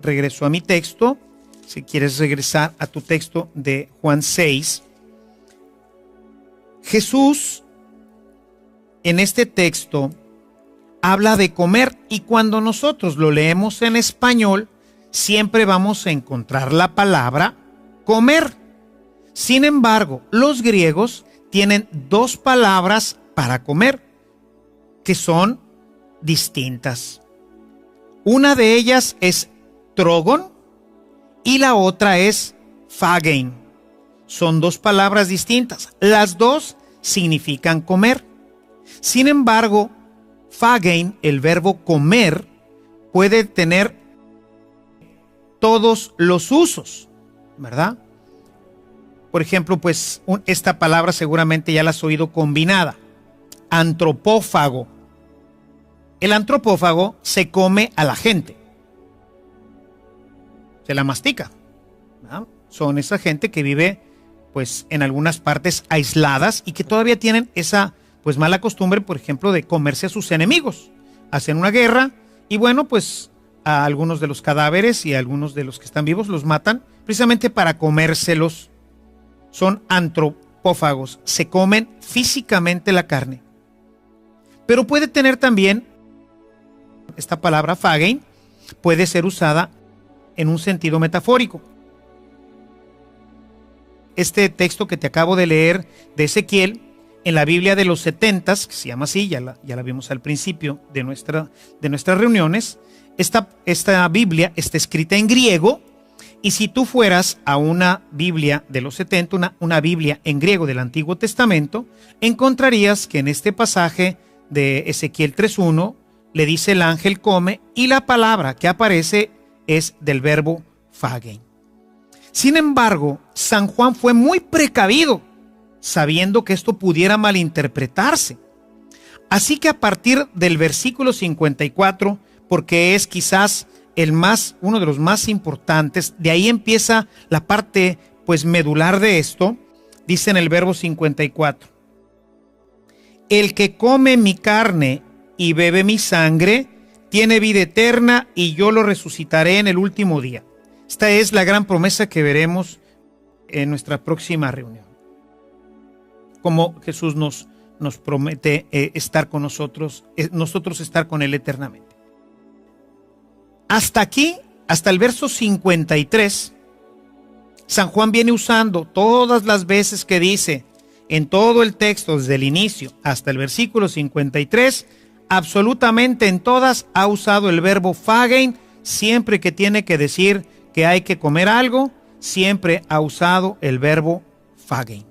regreso a mi texto, si quieres regresar a tu texto de Juan 6, Jesús en este texto habla de comer y cuando nosotros lo leemos en español, siempre vamos a encontrar la palabra comer. Sin embargo, los griegos tienen dos palabras para comer que son distintas. Una de ellas es trogon y la otra es phagein. Son dos palabras distintas. Las dos significan comer. Sin embargo, phagein, el verbo comer, puede tener todos los usos, ¿verdad? Por ejemplo, pues esta palabra seguramente ya la has oído combinada. Antropófago. El antropófago se come a la gente. Se la mastica, ¿verdad? Son esa gente que vive pues en algunas partes aisladas y que todavía tienen esa pues mala costumbre, por ejemplo, de comerse a sus enemigos. Hacen una guerra y bueno, pues a algunos de los cadáveres y a algunos de los que están vivos los matan precisamente para comérselos. Son antropófagos, se comen físicamente la carne. Pero puede tener también, esta palabra phagein, puede ser usada en un sentido metafórico. Este texto que te acabo de leer de Ezequiel, en la Biblia de los 70, que se llama así, ya la vimos al principio de nuestras reuniones, esta Biblia está escrita en griego, y si tú fueras a una Biblia de los 70, una Biblia en griego del Antiguo Testamento, encontrarías que en este pasaje de Ezequiel 3:1 le dice el ángel come, y la palabra que aparece es del verbo phagein. Sin embargo, San Juan fue muy precavido, sabiendo que esto pudiera malinterpretarse. Así que a partir del versículo 54, porque es quizás uno de los más importantes, de ahí empieza la parte pues medular de esto, dice en el verbo 54. el que come mi carne y bebe mi sangre tiene vida eterna y yo lo resucitaré en el último día. Esta es la gran promesa que veremos en nuestra próxima reunión. Como Jesús nos promete estar con nosotros estar con Él eternamente. Hasta aquí, hasta el verso 53, San Juan viene usando todas las veces que dice en todo el texto, desde el inicio hasta el versículo 53, absolutamente en todas ha usado el verbo phagein, siempre que tiene que decir que hay que comer algo, siempre ha usado el verbo phagein.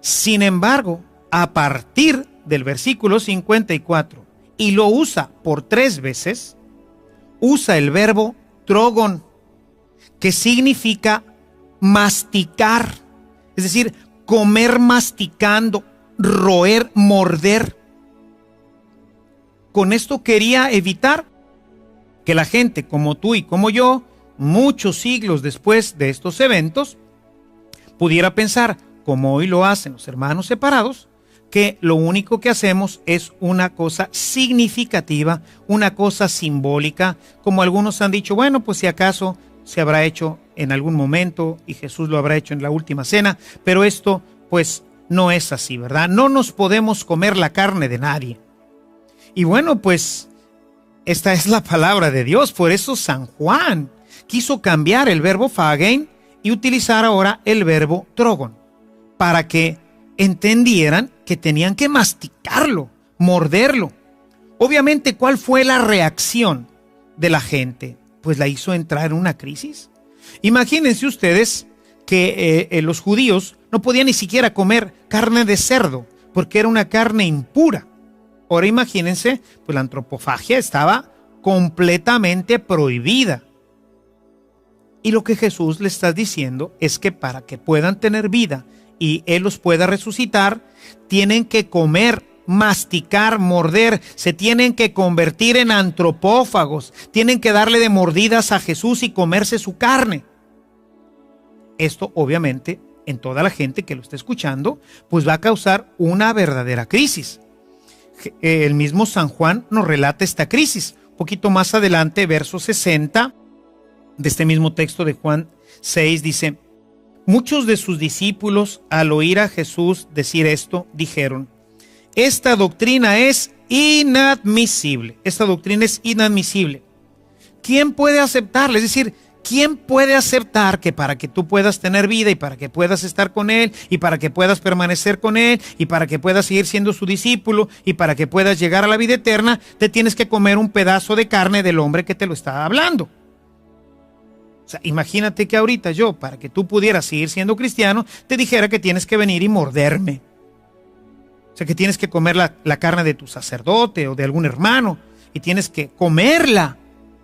Sin embargo, a partir del versículo 54, y lo usa por 3 veces, usa el verbo trogon, que significa masticar, es decir, comer masticando, roer, morder. Con esto quería evitar que la gente como tú y como yo, muchos siglos después de estos eventos, pudiera pensar, como hoy lo hacen los hermanos separados, que lo único que hacemos es una cosa significativa, una cosa simbólica, como algunos han dicho, bueno, pues si acaso se habrá hecho en algún momento y Jesús lo habrá hecho en la última cena, pero esto pues no es así, ¿verdad? No nos podemos comer la carne de nadie. Y bueno, pues esta es la palabra de Dios, por eso San Juan quiso cambiar el verbo phagein y utilizar ahora el verbo trogon, para que entendieran que tenían que masticarlo, morderlo. Obviamente, ¿cuál fue la reacción de la gente? Pues la hizo entrar en una crisis. Imagínense ustedes que los judíos no podían ni siquiera comer carne de cerdo, porque era una carne impura. Ahora imagínense, pues la antropofagia estaba completamente prohibida. Y lo que Jesús le está diciendo es que para que puedan tener vida y Él los pueda resucitar, tienen que comer, masticar, morder, se tienen que convertir en antropófagos, tienen que darle de mordidas a Jesús y comerse su carne. Esto obviamente en toda la gente que lo está escuchando, pues va a causar una verdadera crisis. El mismo San Juan nos relata esta crisis. Un poquito más adelante, verso 60 de este mismo texto de Juan 6 dice: muchos de sus discípulos, al oír a Jesús decir esto, dijeron: esta doctrina es inadmisible. Esta doctrina es inadmisible. ¿Quién puede aceptarla? Es decir, ¿quién puede aceptar que para que tú puedas tener vida y para que puedas estar con Él y para que puedas permanecer con Él y para que puedas seguir siendo su discípulo y para que puedas llegar a la vida eterna, te tienes que comer un pedazo de carne del hombre que te lo está hablando? O sea, imagínate que ahorita yo, para que tú pudieras seguir siendo cristiano, te dijera que tienes que venir y morderme. O sea, que tienes que comer la carne de tu sacerdote o de algún hermano y tienes que comerla,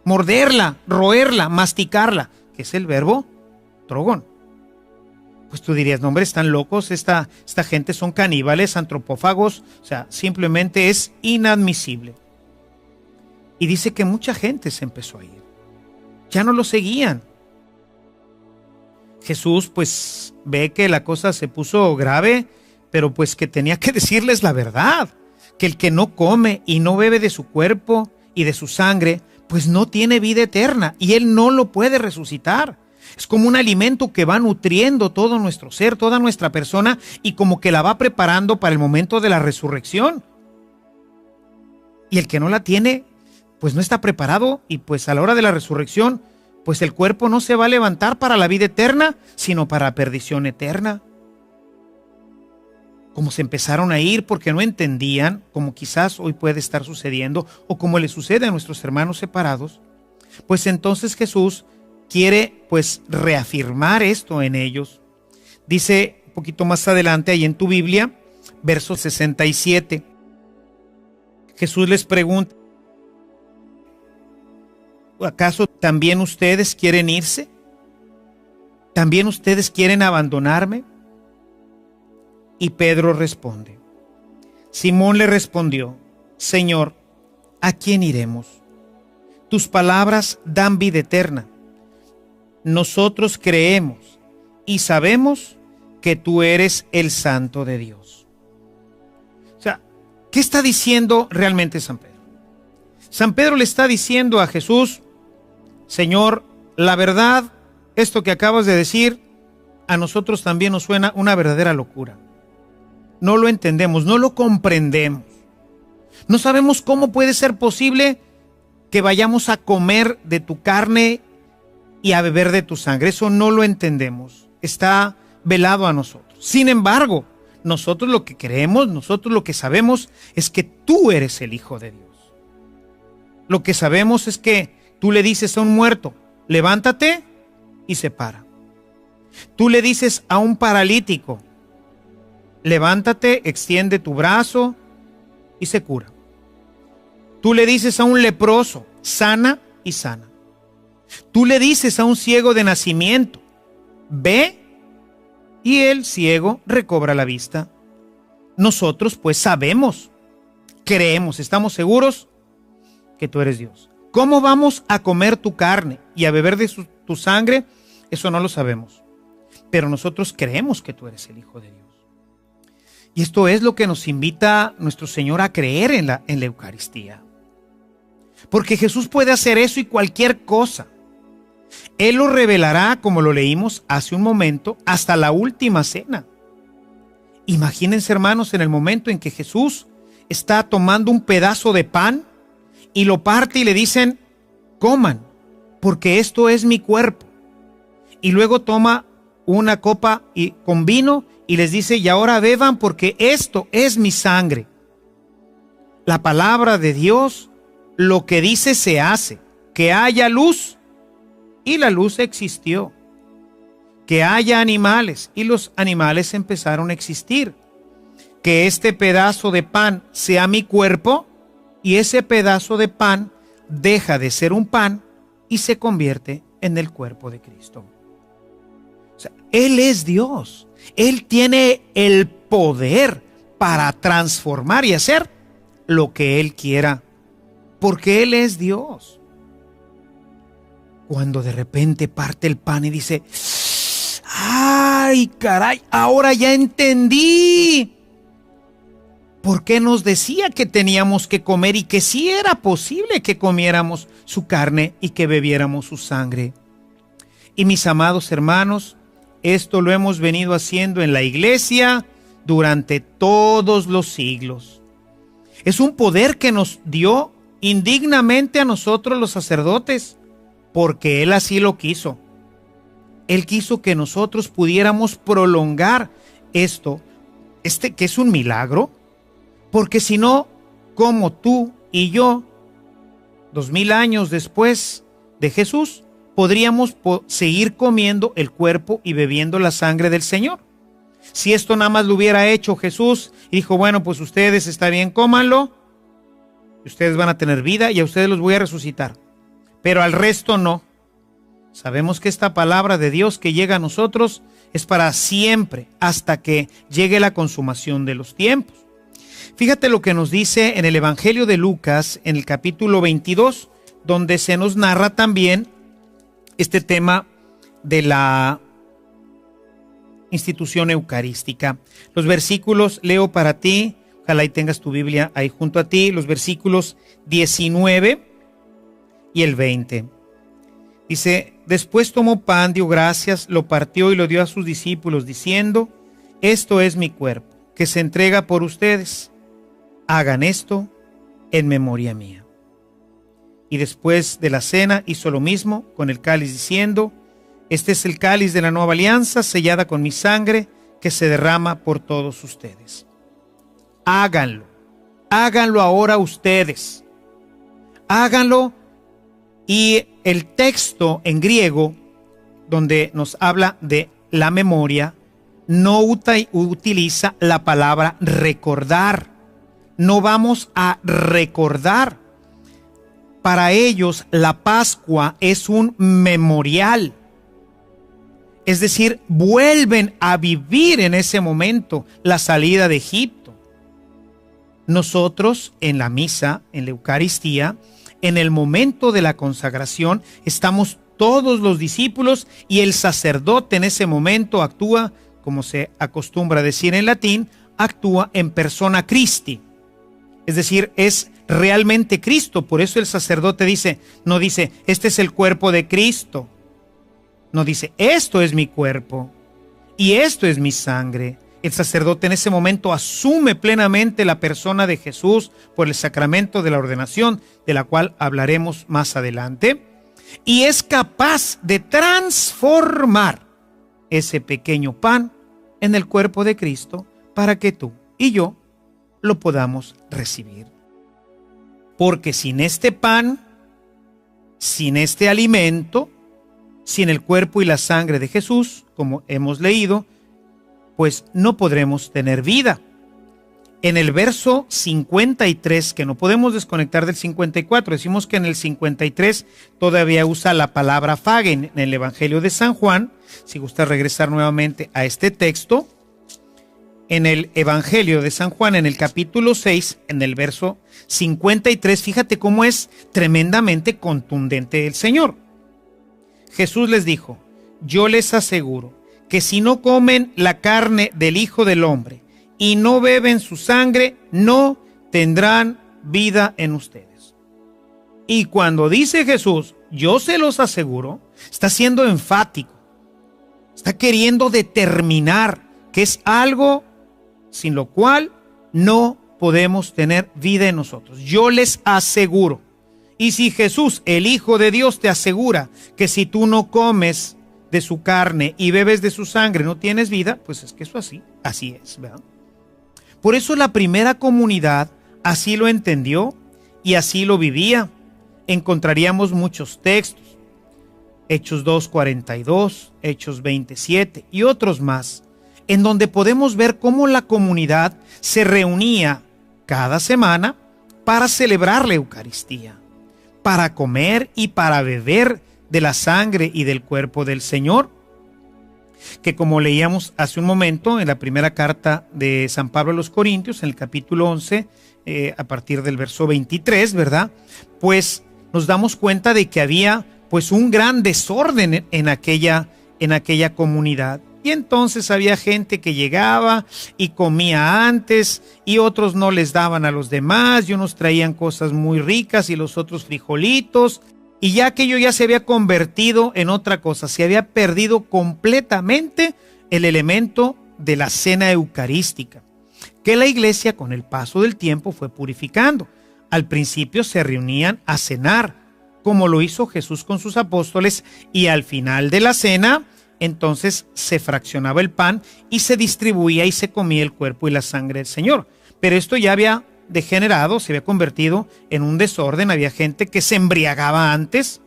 morderla, roerla, masticarla, que es el verbo trogon. Pues tú dirías, no hombre, están locos, esta gente son caníbales, antropófagos, o sea, simplemente es inadmisible. Y dice que mucha gente se empezó a ir, ya no lo seguían. Jesús pues ve que la cosa se puso grave, pero pues que tenía que decirles la verdad, que el que no come y no bebe de su cuerpo y de su sangre, pues no tiene vida eterna y Él no lo puede resucitar. Es como un alimento que va nutriendo todo nuestro ser, toda nuestra persona, y como que la va preparando para el momento de la resurrección. Y el que no la tiene, pues no está preparado, y pues a la hora de la resurrección, pues el cuerpo no se va a levantar para la vida eterna, sino para la perdición eterna. Como se empezaron a ir porque no entendían, como quizás hoy puede estar sucediendo, o como le sucede a nuestros hermanos separados, pues entonces Jesús quiere pues reafirmar esto en ellos. Dice un poquito más adelante, ahí en tu Biblia, verso 67, Jesús les pregunta: ¿acaso también ustedes quieren irse? ¿También ustedes quieren abandonarme? Y Pedro responde. Simón le respondió: Señor, ¿a quién iremos? Tus palabras dan vida eterna. Nosotros creemos y sabemos que tú eres el Santo de Dios. O sea, ¿Qué está diciendo realmente San Pedro? San Pedro le está diciendo a Jesús: Señor, la verdad, esto que acabas de decir, a nosotros también nos suena una verdadera locura. No lo entendemos, no lo comprendemos. No sabemos cómo puede ser posible que vayamos a comer de tu carne y a beber de tu sangre. Eso no lo entendemos. Está velado a nosotros. Sin embargo, nosotros lo que creemos, nosotros lo que sabemos es que tú eres el Hijo de Dios. Lo que sabemos es que tú le dices a un muerto: levántate, y se para. Tú le dices a un paralítico: levántate, extiende tu brazo, y se cura. Tú le dices a un leproso: sana, y sana. Tú le dices a un ciego de nacimiento: ve, y el ciego recobra la vista. Nosotros pues sabemos, creemos, estamos seguros que tú eres Dios. ¿Cómo vamos a comer tu carne y a beber de tu sangre? Eso no lo sabemos. Pero nosotros creemos que tú eres el Hijo de Dios. Y esto es lo que nos invita nuestro Señor a creer en la Eucaristía. Porque Jesús puede hacer eso y cualquier cosa. Él lo revelará, como lo leímos hace un momento, hasta la última cena. Imagínense, hermanos, en el momento en que Jesús está tomando un pedazo de pan y lo parte y le dicen: coman, porque esto es mi cuerpo. Y luego toma una copa con vino y les dice: y ahora beban, porque esto es mi sangre. La palabra de Dios, lo que dice se hace. Que haya luz, y la luz existió. Que haya animales, y los animales empezaron a existir. Que este pedazo de pan sea mi cuerpo, y ese pedazo de pan deja de ser un pan y se convierte en el cuerpo de Cristo. O sea, Él es Dios. Él tiene el poder para transformar y hacer lo que Él quiera, porque Él es Dios. Cuando de repente parte el pan y dice: ¡ay, caray! Ahora ya entendí por qué nos decía que teníamos que comer y que sí era posible que comiéramos su carne y que bebiéramos su sangre. Y mis amados hermanos, esto lo hemos venido haciendo en la iglesia durante todos los siglos. Es un poder que nos dio indignamente a nosotros los sacerdotes, porque Él así lo quiso. Él quiso que nosotros pudiéramos prolongar esto, que es un milagro, porque si no, como tú y yo, 2000 años después de Jesús, podríamos seguir comiendo el cuerpo y bebiendo la sangre del Señor. Si esto nada más lo hubiera hecho Jesús y dijo: bueno, pues ustedes está bien, cómanlo, ustedes van a tener vida y a ustedes los voy a resucitar, pero al resto no. Sabemos que esta palabra de Dios que llega a nosotros es para siempre, hasta que llegue la consumación de los tiempos. Fíjate lo que nos dice en el Evangelio de Lucas, en el capítulo 22, donde se nos narra también este tema de la institución eucarística. Los versículos leo para ti, ojalá y tengas tu Biblia ahí junto a ti, los versículos 19 y el 20. Dice: después tomó pan, dio gracias, lo partió y lo dio a sus discípulos, diciendo: esto es mi cuerpo, que se entrega por ustedes. Hagan esto en memoria mía. Y después de la cena hizo lo mismo con el cáliz, diciendo: este es el cáliz de la nueva alianza, sellada con mi sangre, que se derrama por todos ustedes. Háganlo. Háganlo ahora ustedes. Háganlo. Y el texto en griego, donde nos habla de la memoria, no utiliza la palabra recordar. No vamos a recordar. Para ellos la Pascua es un memorial. Es decir, vuelven a vivir en ese momento la salida de Egipto. Nosotros en la misa, en la Eucaristía, en el momento de la consagración, estamos todos los discípulos y el sacerdote en ese momento actúa, como se acostumbra decir en latín, actúa en persona Christi. Es decir, es realmente Cristo. Por eso el sacerdote no dice, este es el cuerpo de Cristo. No dice, esto es mi cuerpo y esto es mi sangre. El sacerdote en ese momento asume plenamente la persona de Jesús por el sacramento de la ordenación, de la cual hablaremos más adelante, y es capaz de transformar ese pequeño pan en el cuerpo de Cristo para que tú y yo lo podamos recibir. Porque sin este pan, sin este alimento, sin el cuerpo y la sangre de Jesús, como hemos leído, pues no podremos tener vida. En el verso 53, que no podemos desconectar del 54, decimos que en el 53 todavía usa la palabra phage en el Evangelio de San Juan. Si gusta regresar nuevamente a este texto, en el Evangelio de San Juan, en el capítulo 6, en el verso 53, fíjate cómo es tremendamente contundente el Señor. Jesús les dijo, yo les aseguro que si no comen la carne del Hijo del Hombre y no beben su sangre, no tendrán vida en ustedes. Y cuando dice Jesús, yo se los aseguro, está siendo enfático, está queriendo determinar que es algo sin lo cual no podemos tener vida en nosotros. Yo les aseguro. Y si Jesús, el Hijo de Dios, te asegura que si tú no comes de su carne y bebes de su sangre no tienes vida, pues es que eso así es, ¿verdad? Por eso la primera comunidad así lo entendió y así lo vivía. Encontraríamos muchos textos, Hechos 2:42, Hechos 27 y otros más, en donde podemos ver cómo la comunidad se reunía cada semana para celebrar la Eucaristía, para comer y para beber de la sangre y del cuerpo del Señor, que como leíamos hace un momento en la primera carta de San Pablo a los Corintios, en el capítulo 11, a partir del verso 23, ¿verdad? Pues nos damos cuenta de que había pues un gran desorden en aquella comunidad. Y entonces había gente que llegaba y comía antes y otros no les daban a los demás y unos traían cosas muy ricas y los otros frijolitos. Y ya aquello ya se había convertido en otra cosa, se había perdido completamente el elemento de la cena eucarística, que la iglesia con el paso del tiempo fue purificando. Al principio se reunían a cenar, como lo hizo Jesús con sus apóstoles, y al final de la cena, entonces se fraccionaba el pan y se distribuía y se comía el cuerpo y la sangre del Señor. Pero esto ya había degenerado, se había convertido en un desorden. Había gente que se embriagaba antes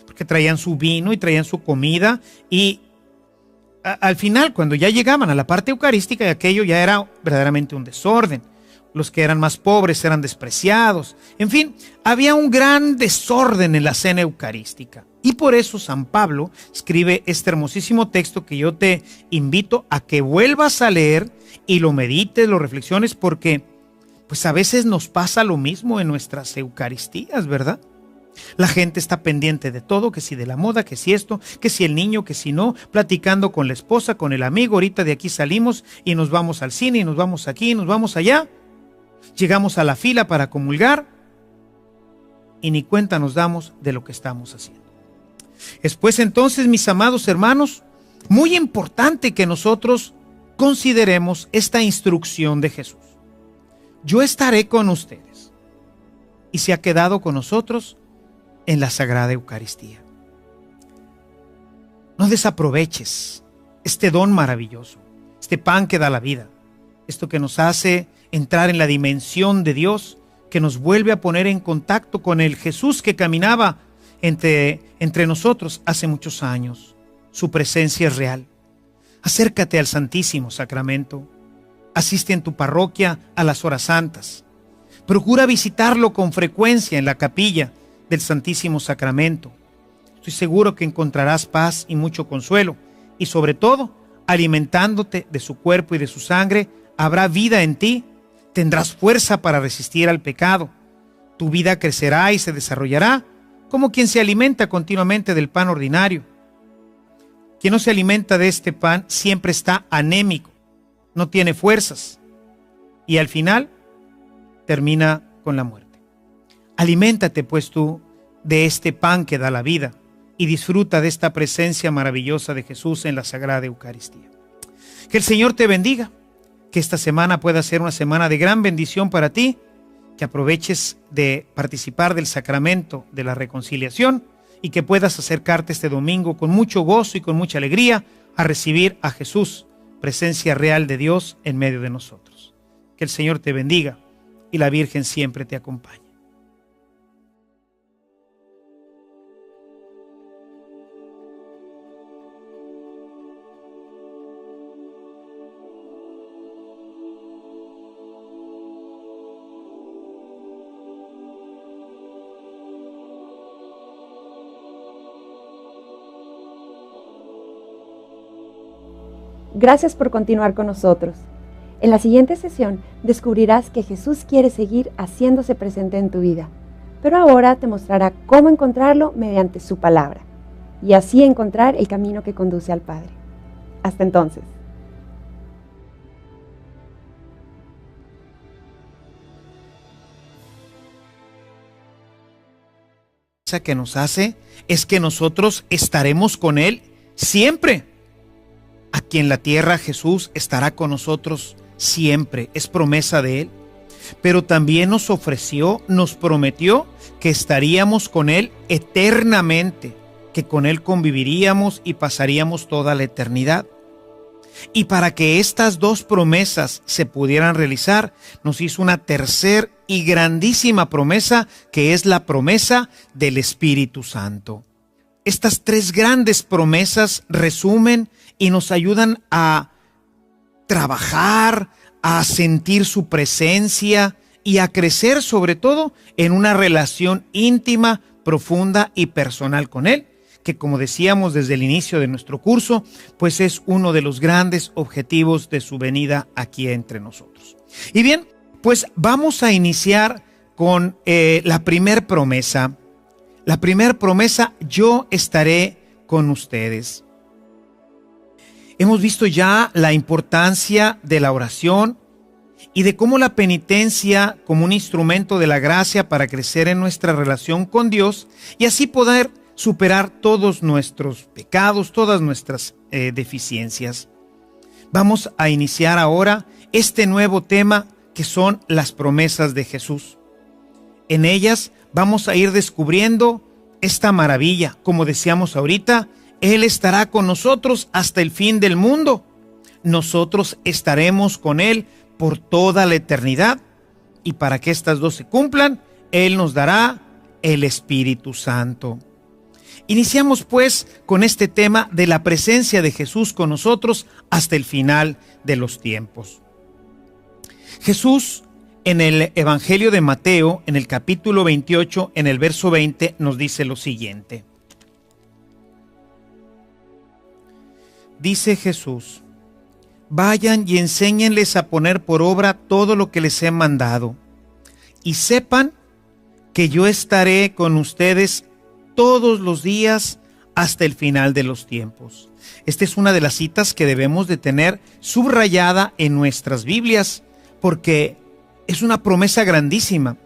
porque traían su vino y traían su comida, y al final, cuando ya llegaban a la parte eucarística, aquello ya era verdaderamente un desorden. Los que eran más pobres eran despreciados. En fin, había un gran desorden en la cena eucarística. Y por eso San Pablo escribe este hermosísimo texto que yo te invito a que vuelvas a leer y lo medites, lo reflexiones, porque pues a veces nos pasa lo mismo en nuestras Eucaristías, ¿verdad? La gente está pendiente de todo, que si de la moda, que si esto, que si el niño, que si no, platicando con la esposa, con el amigo. Ahorita de aquí salimos y nos vamos al cine y nos vamos aquí y nos vamos allá. Llegamos a la fila para comulgar y ni cuenta nos damos de lo que estamos haciendo. Es pues entonces, mis amados hermanos, muy importante que nosotros consideremos esta instrucción de Jesús. Yo estaré con ustedes, y se ha quedado con nosotros en la Sagrada Eucaristía. No desaproveches este don maravilloso, este pan que da la vida, esto que nos hace entrar en la dimensión de Dios, que nos vuelve a poner en contacto con el Jesús que caminaba entre nosotros hace muchos años. Su presencia es real. Acércate al Santísimo Sacramento. Asiste en tu parroquia a las horas santas. Procura visitarlo con frecuencia en la capilla del Santísimo Sacramento. Estoy seguro que encontrarás paz y mucho consuelo, y sobre todo, alimentándote de su cuerpo y de su sangre, habrá vida en ti. Tendrás fuerza para resistir al pecado. Tu vida crecerá y se desarrollará como quien se alimenta continuamente del pan ordinario. Quien no se alimenta de este pan siempre está anémico, no tiene fuerzas y al final termina con la muerte. Aliméntate pues tú de este pan que da la vida y disfruta de esta presencia maravillosa de Jesús en la Sagrada Eucaristía. Que el Señor te bendiga, que esta semana pueda ser una semana de gran bendición para ti, que aproveches de participar del sacramento de la reconciliación y que puedas acercarte este domingo con mucho gozo y con mucha alegría a recibir a Jesús, presencia real de Dios en medio de nosotros. Que el Señor te bendiga y la Virgen siempre te acompañe. Gracias por continuar con nosotros. En la siguiente sesión descubrirás que Jesús quiere seguir haciéndose presente en tu vida, pero ahora te mostrará cómo encontrarlo mediante su palabra, y así encontrar el camino que conduce al Padre. Hasta entonces. Que nos hace es que nosotros estaremos con Él siempre. Aquí en la tierra Jesús estará con nosotros siempre, es promesa de Él, pero también nos ofreció, nos prometió que estaríamos con Él eternamente, que con Él conviviríamos y pasaríamos toda la eternidad. Y para que estas dos promesas se pudieran realizar, nos hizo una tercera y grandísima promesa, que es la promesa del Espíritu Santo. Estas tres grandes promesas resumen y nos ayudan a trabajar, a sentir su presencia y a crecer sobre todo en una relación íntima, profunda y personal con Él, que como decíamos desde el inicio de nuestro curso, pues es uno de los grandes objetivos de su venida aquí entre nosotros. Y bien, pues vamos a iniciar con la primer promesa. La primera promesa: yo estaré con ustedes. Hemos visto ya la importancia de la oración y de cómo la penitencia como un instrumento de la gracia para crecer en nuestra relación con Dios y así poder superar todos nuestros pecados, todas nuestras deficiencias. Vamos a iniciar ahora este nuevo tema que son las promesas de Jesús. En ellas vamos a ir descubriendo esta maravilla. Como decíamos ahorita, Él estará con nosotros hasta el fin del mundo. Nosotros estaremos con Él por toda la eternidad. Y para que estas dos se cumplan, Él nos dará el Espíritu Santo. Iniciamos pues con este tema de la presencia de Jesús con nosotros hasta el final de los tiempos. Jesús, en el Evangelio de Mateo, en el capítulo 28, en el verso 20, nos dice lo siguiente. Dice Jesús: vayan y enséñenles a poner por obra todo lo que les he mandado, y sepan que yo estaré con ustedes todos los días hasta el final de los tiempos. Esta es una de las citas que debemos de tener subrayada en nuestras Biblias, porque es una promesa grandísima.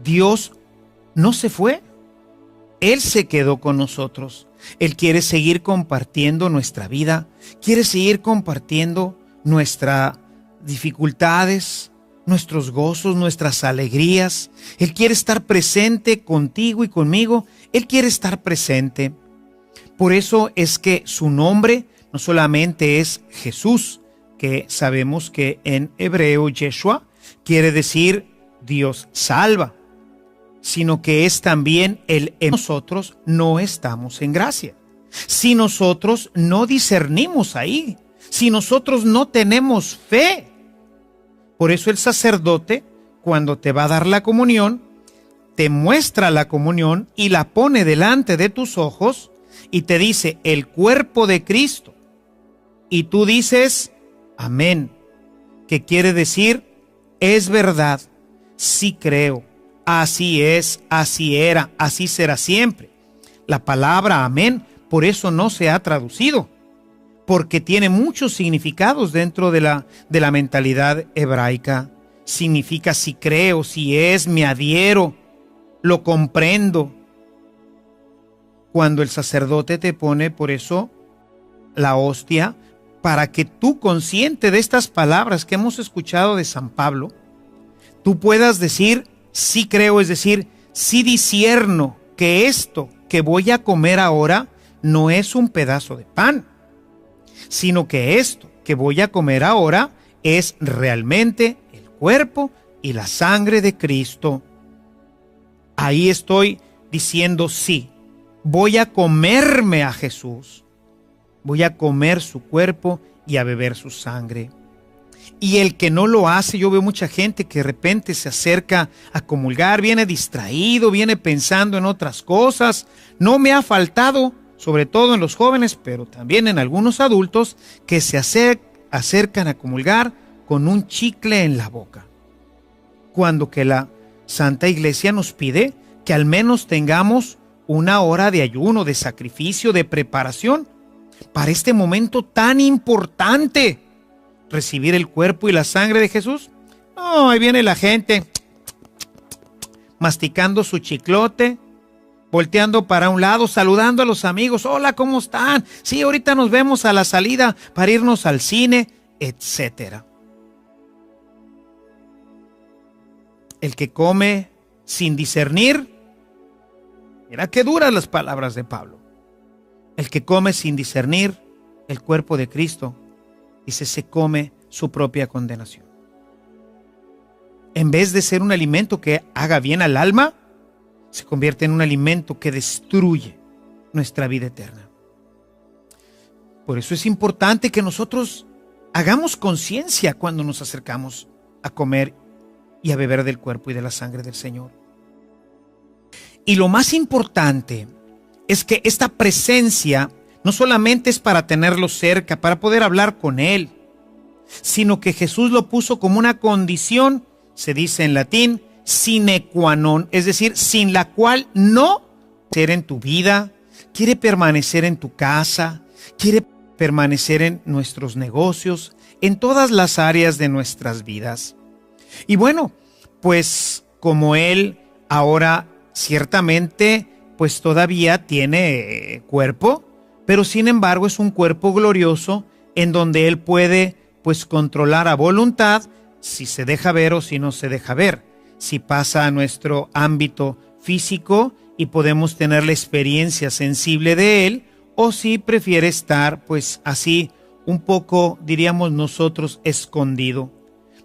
Dios no se fue, Él se quedó con nosotros. Él quiere seguir compartiendo nuestra vida, quiere seguir compartiendo nuestras dificultades, nuestros gozos, nuestras alegrías. Él quiere estar presente contigo y conmigo. Él quiere estar presente. Por eso es que su nombre no solamente es Jesús, que sabemos que en hebreo Yeshua quiere decir Dios salva, sino que es también el en nosotros no estamos en gracia. Si nosotros no discernimos ahí, si nosotros no tenemos fe. Por eso el sacerdote, cuando te va a dar la comunión, te muestra la comunión y la pone delante de tus ojos y te dice el cuerpo de Cristo. Y tú dices amén, que quiere decir es verdad, sí creo. Así es, así era, así será siempre. La palabra amén, por eso no se ha traducido, porque tiene muchos significados dentro de la mentalidad hebraica. significa si creo, si es, me adhiero, lo comprendo. Cuando el sacerdote te pone por eso la hostia, para que tú, consciente de estas palabras que hemos escuchado de San Pablo, tú puedas decir, sí creo, es decir, sí discierno que esto que voy a comer ahora no es un pedazo de pan, sino que esto que voy a comer ahora es realmente el cuerpo y la sangre de Cristo. Ahí estoy diciendo sí, voy a comerme a Jesús, voy a comer su cuerpo y a beber su sangre. Y el que no lo hace, yo veo mucha gente que de repente se acerca a comulgar, viene distraído, viene pensando en otras cosas. No me ha faltado, sobre todo en los jóvenes, pero también en algunos adultos, que se acercan a comulgar con un chicle en la boca. Cuando que la Santa Iglesia nos pide que al menos tengamos una hora de ayuno, de sacrificio, de preparación para este momento tan importante, recibir el cuerpo y la sangre de Jesús. No, ahí viene la gente masticando su chiclote, volteando para un lado, saludando a los amigos. Hola, ¿cómo están? Sí, ahorita nos vemos a la salida para irnos al cine, etcétera. El que come sin discernir, mira qué duras las palabras de Pablo. El que come sin discernir el cuerpo de Cristo, dice, se come su propia condenación. En vez de ser un alimento que haga bien al alma, se convierte en un alimento que destruye nuestra vida eterna. Por eso es importante que nosotros hagamos conciencia cuando nos acercamos a comer y a beber del cuerpo y de la sangre del Señor. Y lo más importante es que esta presencia no solamente es para tenerlo cerca, para poder hablar con Él, sino que Jesús lo puso como una condición, se dice en latín, sine qua non, es decir, sin la cual no ser en tu vida, quiere permanecer en tu casa, quiere permanecer en nuestros negocios, en todas las áreas de nuestras vidas. Y bueno, pues como Él ahora ciertamente pues todavía tiene cuerpo, pero sin embargo es un cuerpo glorioso en donde Él puede pues controlar a voluntad si se deja ver o si no se deja ver, si pasa a nuestro ámbito físico y podemos tener la experiencia sensible de Él, o si prefiere estar pues así un poco, diríamos nosotros, escondido.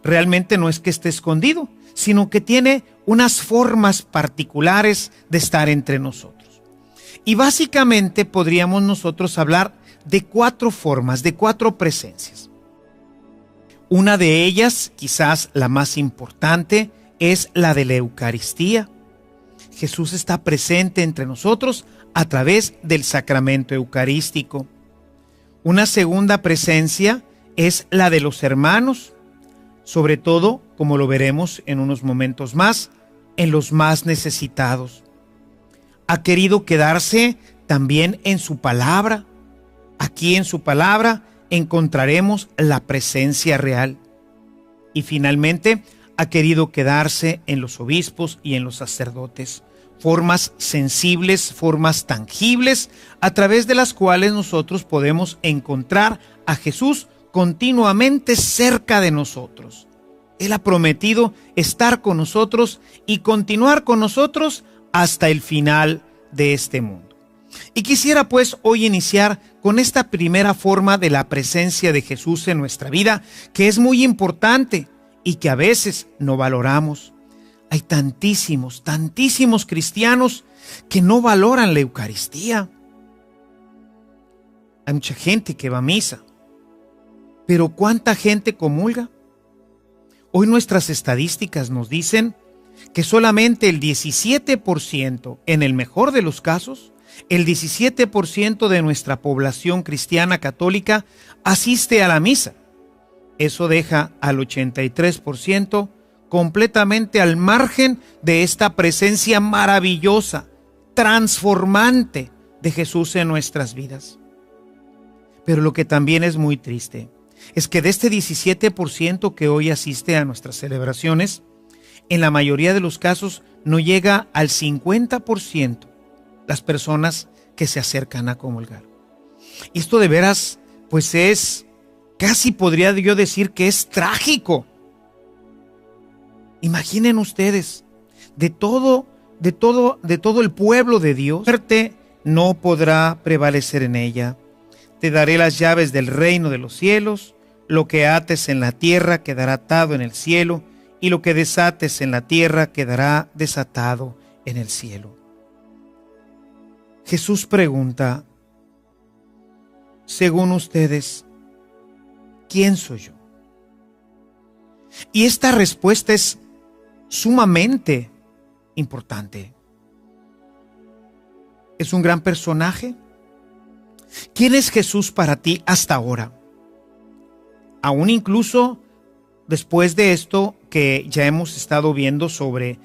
Realmente no es que esté escondido, sino que tiene unas formas particulares de estar entre nosotros. Y básicamente podríamos nosotros hablar de 4 formas, de 4 presencias. Una de ellas, quizás la más importante, es la de la Eucaristía. Jesús está presente entre nosotros a través del sacramento eucarístico. Una segunda presencia es la de los hermanos, sobre todo, como lo veremos en unos momentos más, en los más necesitados. Ha querido quedarse también en su palabra. Aquí en su palabra encontraremos la presencia real. Y finalmente, ha querido quedarse en los obispos y en los sacerdotes. Formas sensibles, formas tangibles, a través de las cuales nosotros podemos encontrar a Jesús continuamente cerca de nosotros. Él ha prometido estar con nosotros y continuar con nosotros hasta el final de este mundo. Y quisiera pues hoy iniciar con esta primera forma de la presencia de Jesús en nuestra vida, que es muy importante y que a veces no valoramos. Hay tantísimos cristianos que no valoran la Eucaristía. Hay mucha gente que va a misa, pero ¿cuánta gente comulga? Hoy nuestras estadísticas nos dicen que solamente el 17%, en el mejor de los casos, el 17% de nuestra población cristiana católica asiste a la misa. Eso deja al 83% completamente al margen de esta presencia maravillosa, transformante de Jesús en nuestras vidas. Pero lo que también es muy triste es que de este 17% que hoy asiste a nuestras celebraciones, en la mayoría de los casos no llega al 50% las personas que se acercan a comulgar. Y esto de veras, pues es, casi podría yo decir que es trágico. Imaginen ustedes, de todo el pueblo de Dios, muerte no podrá prevalecer en ella. Te daré las llaves del reino de los cielos. Lo que ates en la tierra quedará atado en el cielo, y lo que desates en la tierra quedará desatado en el cielo. Jesús pregunta, según ustedes, ¿quién soy yo? Y esta respuesta es sumamente importante. ¿Es un gran personaje? ¿Quién es Jesús para ti hasta ahora? Aún incluso después de esto que ya hemos estado viendo sobre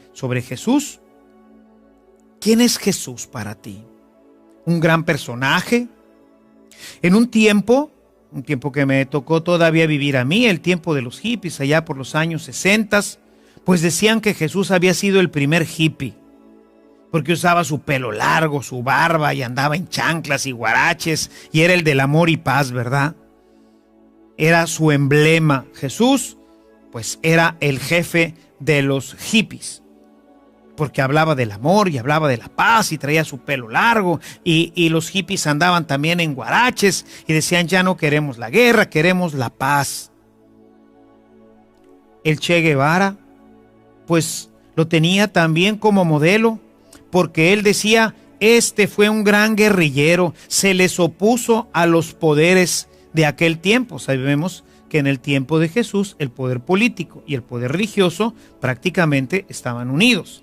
Jesús, ¿quién es Jesús para ti? ¿Un gran personaje? En un tiempo que me tocó todavía vivir a mí, el tiempo de los hippies, allá por los años 60, pues decían que Jesús había sido el primer hippie, porque usaba su pelo largo, su barba, y andaba en chanclas y guaraches, y era el del amor y paz, ¿verdad? Era su emblema. Jesús, pues era el jefe de los hippies, porque hablaba del amor y hablaba de la paz y traía su pelo largo, y los hippies andaban también en guaraches y decían, ya no queremos la guerra, queremos la paz. El Che Guevara, pues lo tenía también como modelo, porque él decía, este fue un gran guerrillero, se les opuso a los poderes de aquel tiempo. Sabemos que en el tiempo de Jesús el poder político y el poder religioso prácticamente estaban unidos.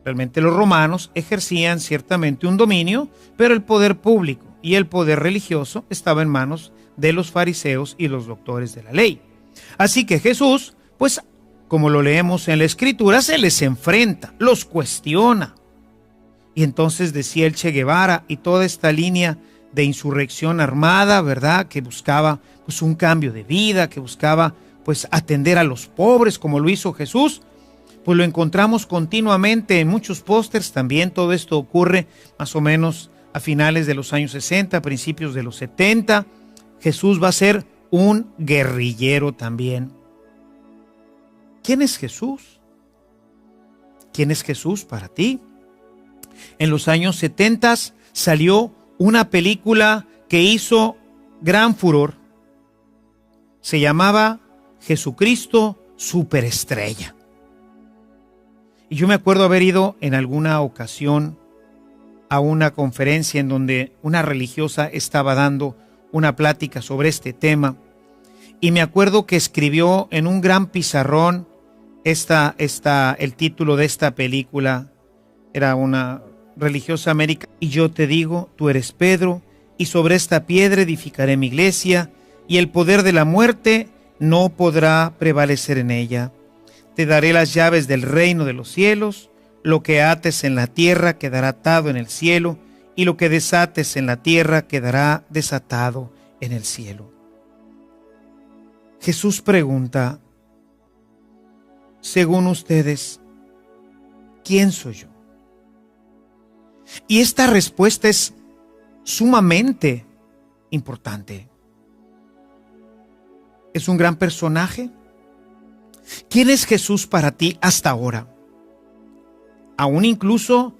Realmente los romanos ejercían ciertamente un dominio, pero el poder público y el poder religioso estaba en manos de los fariseos y los doctores de la ley. Así que Jesús, pues como lo leemos en la Escritura, se les enfrenta, los cuestiona. Y entonces decía el Che Guevara y toda esta línea de insurrección armada, ¿verdad?, que buscaba pues un cambio de vida, que buscaba pues atender a los pobres como lo hizo Jesús, pues lo encontramos continuamente en muchos pósters. También todo esto ocurre más o menos a finales de los años 60, principios de los 70. Jesús va a ser un guerrillero también. ¿Quién es Jesús? ¿Quién es Jesús para ti? En los años 70 salió una película que hizo gran furor. Se llamaba Jesucristo Superestrella. Y yo me acuerdo haber ido en alguna ocasión a una conferencia en donde una religiosa estaba dando una plática sobre este tema. Y me acuerdo que escribió en un gran pizarrón el título de esta película. Era una religiosa americana. Y yo te digo, tú eres Pedro, y sobre esta piedra edificaré mi iglesia, y el poder de la muerte no podrá prevalecer en ella. Te daré las llaves del reino de los cielos. Lo que ates en la tierra quedará atado en el cielo, y lo que desates en la tierra quedará desatado en el cielo. Jesús pregunta, según ustedes, ¿quién soy yo? Y esta respuesta es sumamente importante. ¿Es un gran personaje? ¿Quién es Jesús para ti hasta ahora? Aún incluso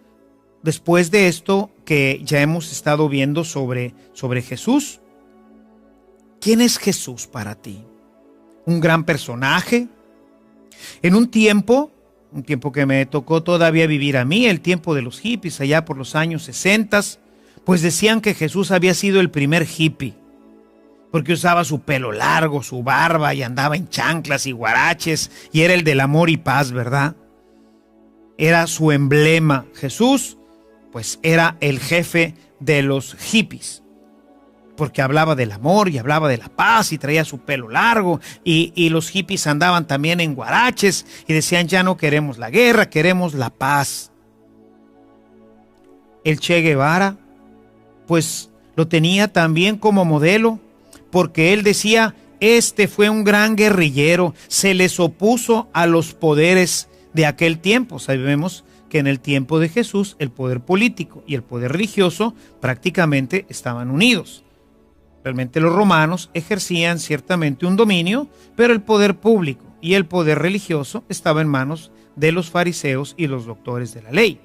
después de esto que ya hemos estado viendo sobre Jesús, ¿quién es Jesús para ti? ¿Un gran personaje? En un tiempo que me tocó todavía vivir a mí, el tiempo de los hippies, allá por los años 60, pues decían que Jesús había sido el primer hippie, porque usaba su pelo largo, su barba, y andaba en chanclas y guaraches, y era el del amor y paz, ¿verdad? Era su emblema. Jesús, pues era el jefe de los hippies, porque hablaba del amor y hablaba de la paz y traía su pelo largo, y los hippies andaban también en guaraches y decían, ya no queremos la guerra, queremos la paz. El Che Guevara, pues lo tenía también como modelo, porque él decía, Este fue un gran guerrillero, se les opuso a los poderes de aquel tiempo. Sabemos que en el tiempo de Jesús el poder político y el poder religioso prácticamente estaban unidos. Realmente los romanos ejercían ciertamente un dominio, pero el poder público y el poder religioso estaba en manos de los fariseos y los doctores de la ley.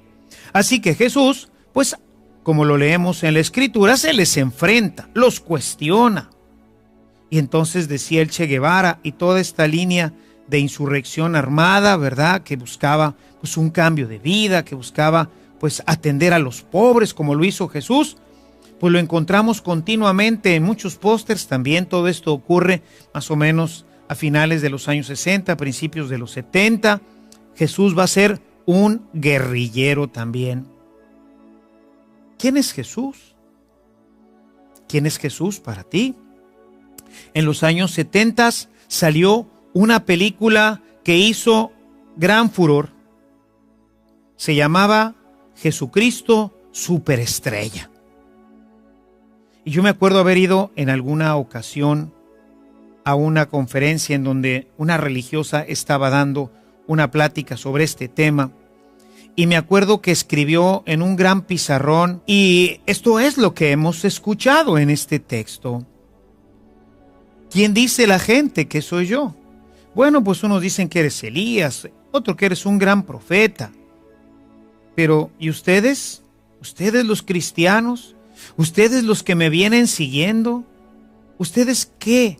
Así que Jesús, pues como lo leemos en la Escritura, se les enfrenta, los cuestiona. Y entonces decía el Che Guevara y toda esta línea de insurrección armada, ¿verdad?, que buscaba pues un cambio de vida, que buscaba pues atender a los pobres como lo hizo Jesús, pues lo encontramos continuamente en muchos pósters. También todo esto ocurre más o menos a finales de los años 60, principios de los 70. Jesús va a ser un guerrillero también. ¿Quién es Jesús? ¿Quién es Jesús para ti? En los años 70 salió una película que hizo gran furor. Se llamaba Jesucristo Superestrella. Y yo me acuerdo haber ido en alguna ocasión a una conferencia en donde una religiosa estaba dando una plática sobre este tema. Y me acuerdo que escribió en un gran pizarrón, y esto es lo que hemos escuchado en este texto. ¿Quién dice la gente que soy yo? Bueno, pues unos dicen que eres Elías, otro que eres un gran profeta. Pero, ¿y ustedes? ¿Ustedes los cristianos? ¿Ustedes los que me vienen siguiendo? ¿Ustedes qué?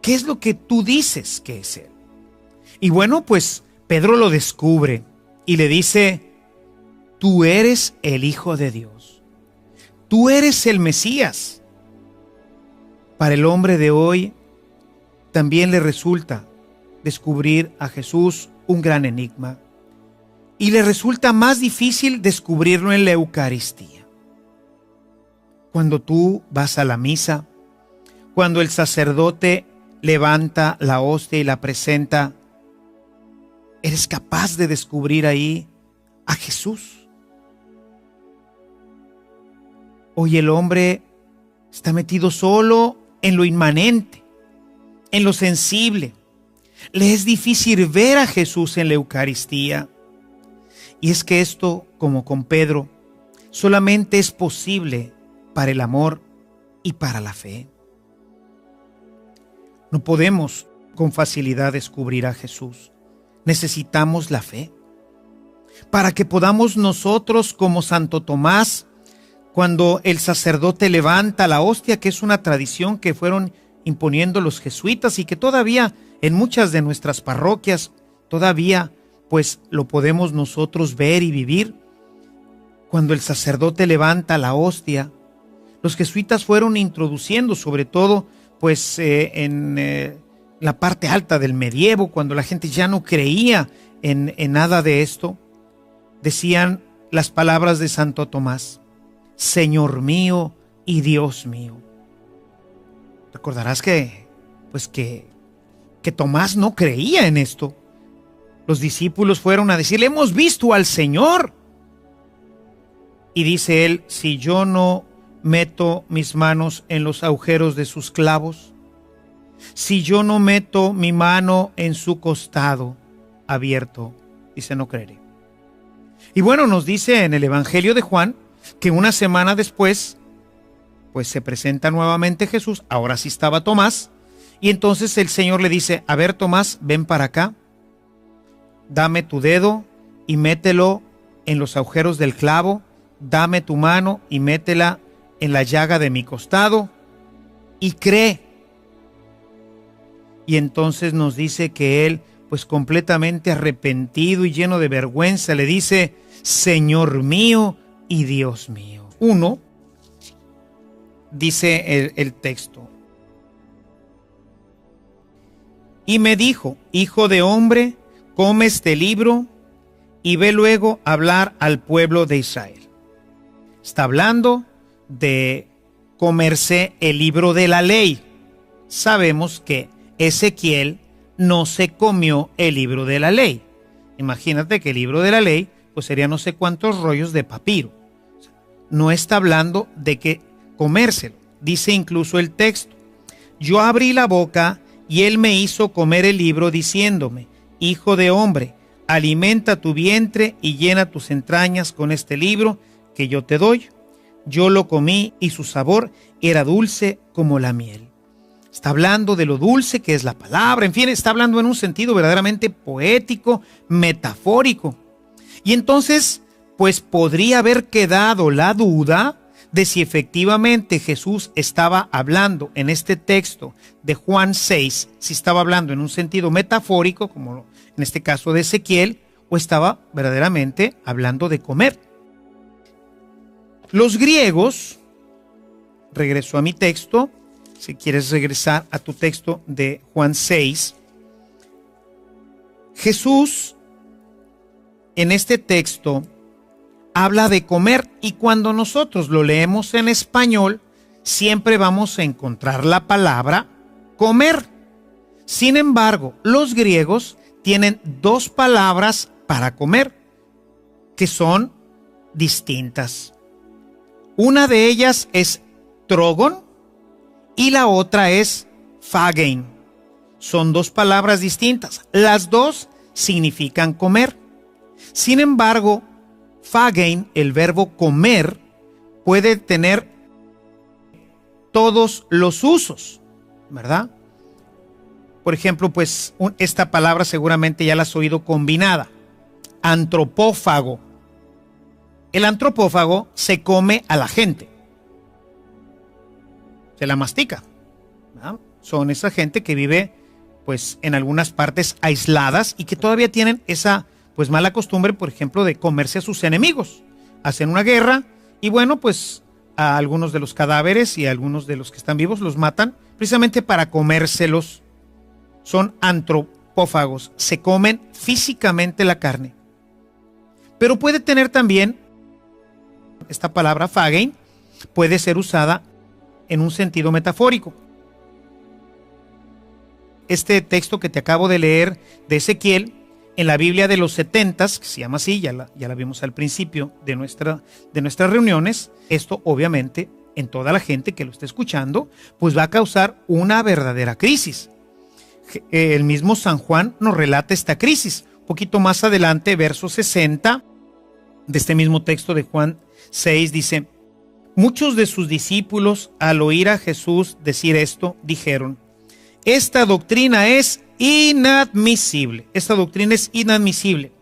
¿Qué es lo que tú dices que es Él? Y bueno, pues Pedro lo descubre y le dice: tú eres el Hijo de Dios. Tú eres el Mesías. Para el hombre de hoy también le resulta descubrir a Jesús un gran enigma, y le resulta más difícil descubrirlo en la Eucaristía. Cuando tú vas a la misa, cuando el sacerdote levanta la hostia y la presenta, ¿eres capaz de descubrir ahí a Jesús? Hoy el hombre está metido solo en lo inmanente, en lo sensible. Le es difícil ver a Jesús en la Eucaristía. Y es que esto, como con Pedro, solamente es posible para el amor y para la fe. No podemos con facilidad descubrir a Jesús. Necesitamos la fe para que podamos nosotros, como Santo Tomás, cuando el sacerdote levanta la hostia, que es una tradición que fueron imponiendo los jesuitas y que todavía en muchas de nuestras parroquias todavía pues lo podemos nosotros ver y vivir. Cuando el sacerdote levanta la hostia, los jesuitas fueron introduciendo, sobre todo pues en la parte alta del medievo, cuando la gente ya no creía en nada de esto, decían las palabras de Santo Tomás: Señor mío y Dios mío. Recordarás que Tomás no creía en esto. Los discípulos fueron a decirle: hemos visto al Señor. Y dice él: si yo no meto mis manos en los agujeros de sus clavos, si yo no meto mi mano en su costado abierto, dice, no creeré. Y bueno, nos dice en el Evangelio de Juan que una semana después, pues se presenta nuevamente Jesús. Ahora sí estaba Tomás, y entonces el Señor le dice: a ver, Tomás, ven para acá, dame tu dedo y mételo en los agujeros del clavo, dame tu mano y métela en la llaga de mi costado y cree. Y entonces nos dice que él, pues completamente arrepentido y lleno de vergüenza, le dice: Señor mío y Dios mío. Uno, dice el texto: y me dijo: hijo de hombre, come este libro y ve luego a hablar al pueblo de Israel. Está hablando de comerse el libro de la ley. Sabemos que Ezequiel no se comió el libro de la ley. Imagínate que el libro de la ley pues sería no sé cuántos rollos de papiro. No está hablando de que comérselo. Dice incluso el texto: Yo abrí la boca y él me hizo comer el libro diciéndome: Hijo de hombre, alimenta tu vientre y llena tus entrañas con este libro que yo te doy. Yo lo comí y su sabor era dulce como la miel. Está hablando de lo dulce que es la palabra, en fin, está hablando en un sentido verdaderamente poético, metafórico. Y entonces, pues podría haber quedado la duda de si efectivamente Jesús estaba hablando en este texto de Juan 6, si estaba hablando en un sentido metafórico, como en este caso de Ezequiel, o estaba verdaderamente hablando de comer. Los griegos, regreso a mi texto, si quieres regresar a tu texto de Juan 6, Jesús en este texto habla de comer, y cuando nosotros lo leemos en español, siempre vamos a encontrar la palabra comer. Sin embargo, los griegos tienen dos palabras para comer que son distintas. Una de ellas es trogon y la otra es phagein. Son dos palabras distintas. Las dos significan comer. Sin embargo, phagein, el verbo comer, puede tener todos los usos, ¿verdad? Por ejemplo, pues esta palabra seguramente ya la has oído combinada. Antropófago. El antropófago se come a la gente. Se la mastica, ¿verdad? Son esa gente que vive pues en algunas partes aisladas y que todavía tienen esa pues mala costumbre, por ejemplo, de comerse a sus enemigos. Hacen una guerra y bueno, pues a algunos de los cadáveres y a algunos de los que están vivos los matan precisamente para comérselos. Son antropófagos, se comen físicamente la carne. Pero puede tener también, esta palabra phagein, puede ser usada en un sentido metafórico. Este texto que te acabo de leer de Ezequiel, en la Biblia de los 70s, que se llama así, ya la vimos al principio de nuestras reuniones, esto obviamente en toda la gente que lo esté escuchando, pues va a causar una verdadera crisis. El mismo San Juan nos relata esta crisis. Un poquito más adelante, verso 60 de este mismo texto de Juan 6, dice: muchos de sus discípulos, al oír a Jesús decir esto, dijeron: esta doctrina es inadmisible. Esta doctrina es inadmisible.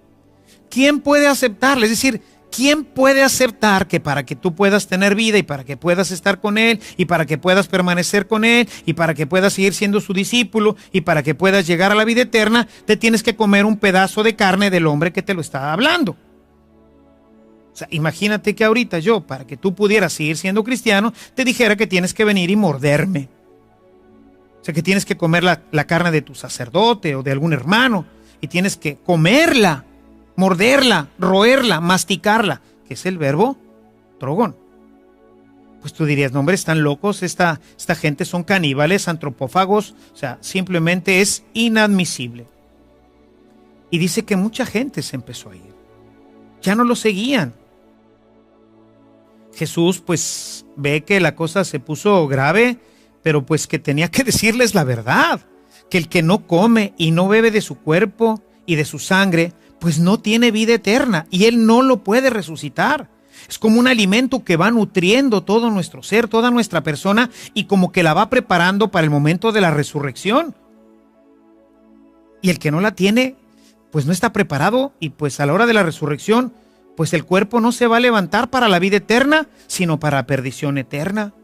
¿Quién puede aceptarla? Es decir, ¿quién puede aceptar que para que tú puedas tener vida y para que puedas estar con Él y para que puedas permanecer con Él y para que puedas seguir siendo su discípulo y para que puedas llegar a la vida eterna, te tienes que comer un pedazo de carne del hombre que te lo está hablando? O sea, imagínate que ahorita yo, para que tú pudieras seguir siendo cristiano, te dijera que tienes que venir y morderme. O sea, que tienes que comer la carne de tu sacerdote o de algún hermano y tienes que comerla, morderla, roerla, masticarla, que es el verbo trogón. Pues tú dirías, no hombre, están locos, esta gente son caníbales, antropófagos, o sea, simplemente es inadmisible. Y dice que mucha gente se empezó a ir. Ya no lo seguían. Jesús pues ve que la cosa se puso grave, pero pues que tenía que decirles la verdad, que el que no come y no bebe de su cuerpo y de su sangre, pues no tiene vida eterna y Él no lo puede resucitar. Es como un alimento que va nutriendo todo nuestro ser, toda nuestra persona, y como que la va preparando para el momento de la resurrección. Y el que no la tiene, pues no está preparado, y pues a la hora de la resurrección, pues el cuerpo no se va a levantar para la vida eterna, sino para la perdición eterna.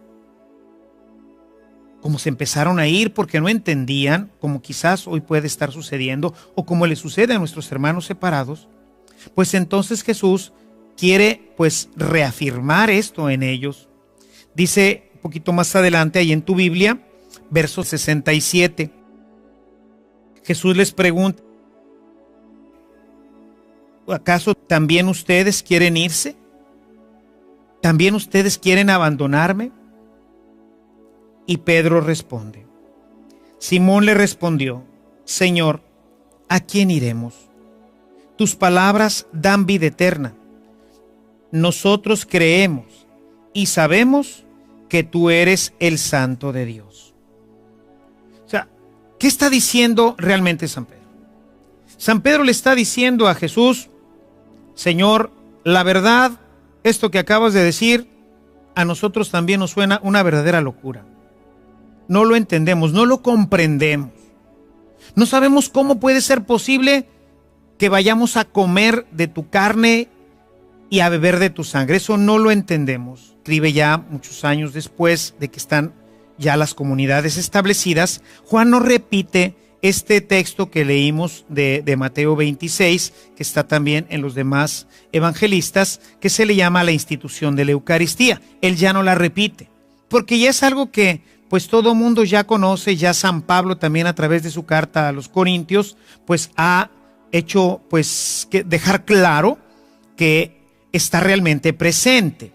Como se empezaron a ir porque no entendían, como quizás hoy puede estar sucediendo, o como le sucede a nuestros hermanos separados, pues entonces Jesús quiere pues reafirmar esto en ellos. Dice un poquito más adelante ahí en tu Biblia, verso 67, Jesús les pregunta: ¿acaso también ustedes quieren irse? ¿También ustedes quieren abandonarme? Y Pedro responde. Simón le respondió: Señor, ¿a quién iremos? Tus palabras dan vida eterna. Nosotros creemos y sabemos que tú eres el Santo de Dios. ¿Qué está diciendo realmente San Pedro? San Pedro le está diciendo a Jesús: Señor, la verdad, esto que acabas de decir, a nosotros también nos suena una verdadera locura. No lo entendemos, no lo comprendemos. No sabemos cómo puede ser posible que vayamos a comer de tu carne y a beber de tu sangre. Eso no lo entendemos. Escribe ya muchos años después de que están ya las comunidades establecidas. Juan nos repite este texto que leímos de Mateo 26, que está también en los demás evangelistas, que se le llama la institución de la Eucaristía. Él ya no la repite, porque ya es algo que pues todo mundo ya conoce. Ya San Pablo también, a través de su carta a los Corintios, pues ha hecho pues que dejar claro que está realmente presente.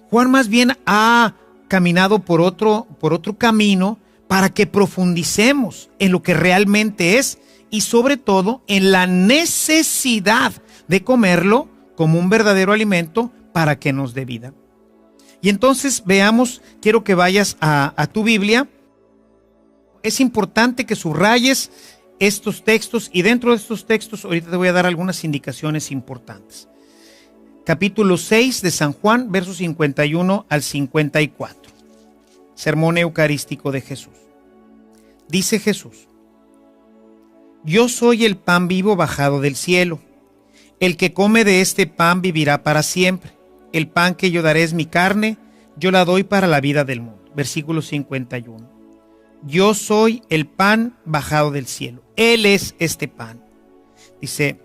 Juan más bien ha caminado por otro camino para que profundicemos en lo que realmente es, y sobre todo en la necesidad de comerlo como un verdadero alimento para que nos dé vida. Y entonces veamos, quiero que vayas a tu Biblia. Es importante que subrayes estos textos, y dentro de estos textos ahorita te voy a dar algunas indicaciones importantes. Capítulo 6 de San Juan, versos 51 al 54. Sermón eucarístico de Jesús. Dice Jesús: Yo soy el pan vivo bajado del cielo. El que come de este pan vivirá para siempre. El pan que yo daré es mi carne, yo la doy para la vida del mundo. Versículo 51. Yo soy el pan bajado del cielo. Él es este pan. Dice: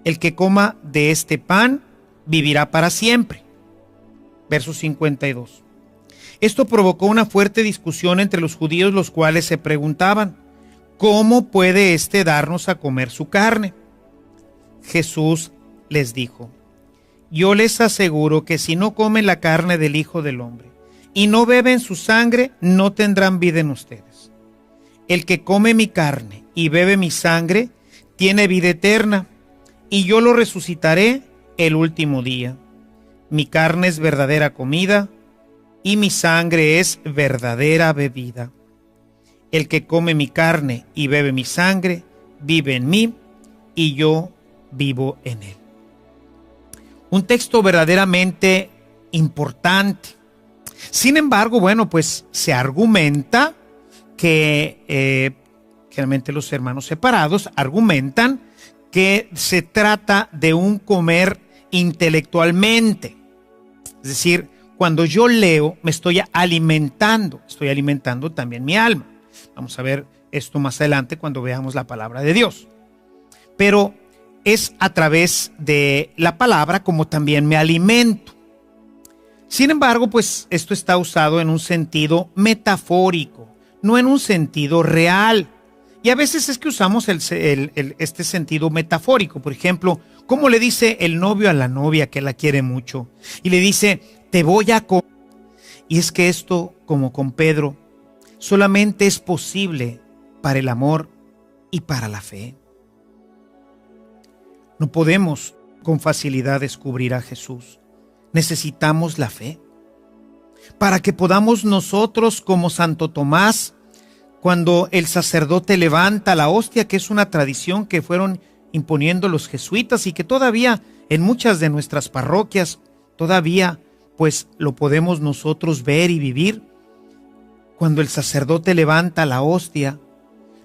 el que coma de este pan vivirá para siempre. Verso 52. Esto provocó una fuerte discusión entre los judíos, los cuales se preguntaban: ¿cómo puede éste darnos a comer su carne? Jesús les dijo: yo les aseguro que si no comen la carne del Hijo del Hombre y no beben su sangre, no tendrán vida en ustedes. El que come mi carne y bebe mi sangre tiene vida eterna, y yo lo resucitaré el último día. Mi carne es verdadera comida y mi sangre es verdadera bebida. El que come mi carne y bebe mi sangre vive en mí y yo vivo en él. Un texto verdaderamente importante. Sin embargo, bueno, pues se argumenta que generalmente los hermanos separados argumentan que se trata de un comer intelectualmente. Es decir, cuando yo leo, me estoy alimentando también mi alma. Vamos a ver esto más adelante cuando veamos la palabra de Dios. Pero es a través de la palabra como también me alimento. Sin embargo, pues esto está usado en un sentido metafórico, no en un sentido real. Y a veces es que usamos este sentido metafórico. Por ejemplo, ¿cómo le dice el novio a la novia que la quiere mucho? Y le dice: te voy a comer. Y es que esto, como con Pedro, solamente es posible para el amor y para la fe. No podemos con facilidad descubrir a Jesús. Necesitamos la fe para que podamos nosotros, como Santo Tomás, cuando el sacerdote levanta la hostia, que es una tradición que fueron imponiendo los jesuitas y que todavía en muchas de nuestras parroquias todavía pues lo podemos nosotros ver y vivir. Cuando el sacerdote levanta la hostia,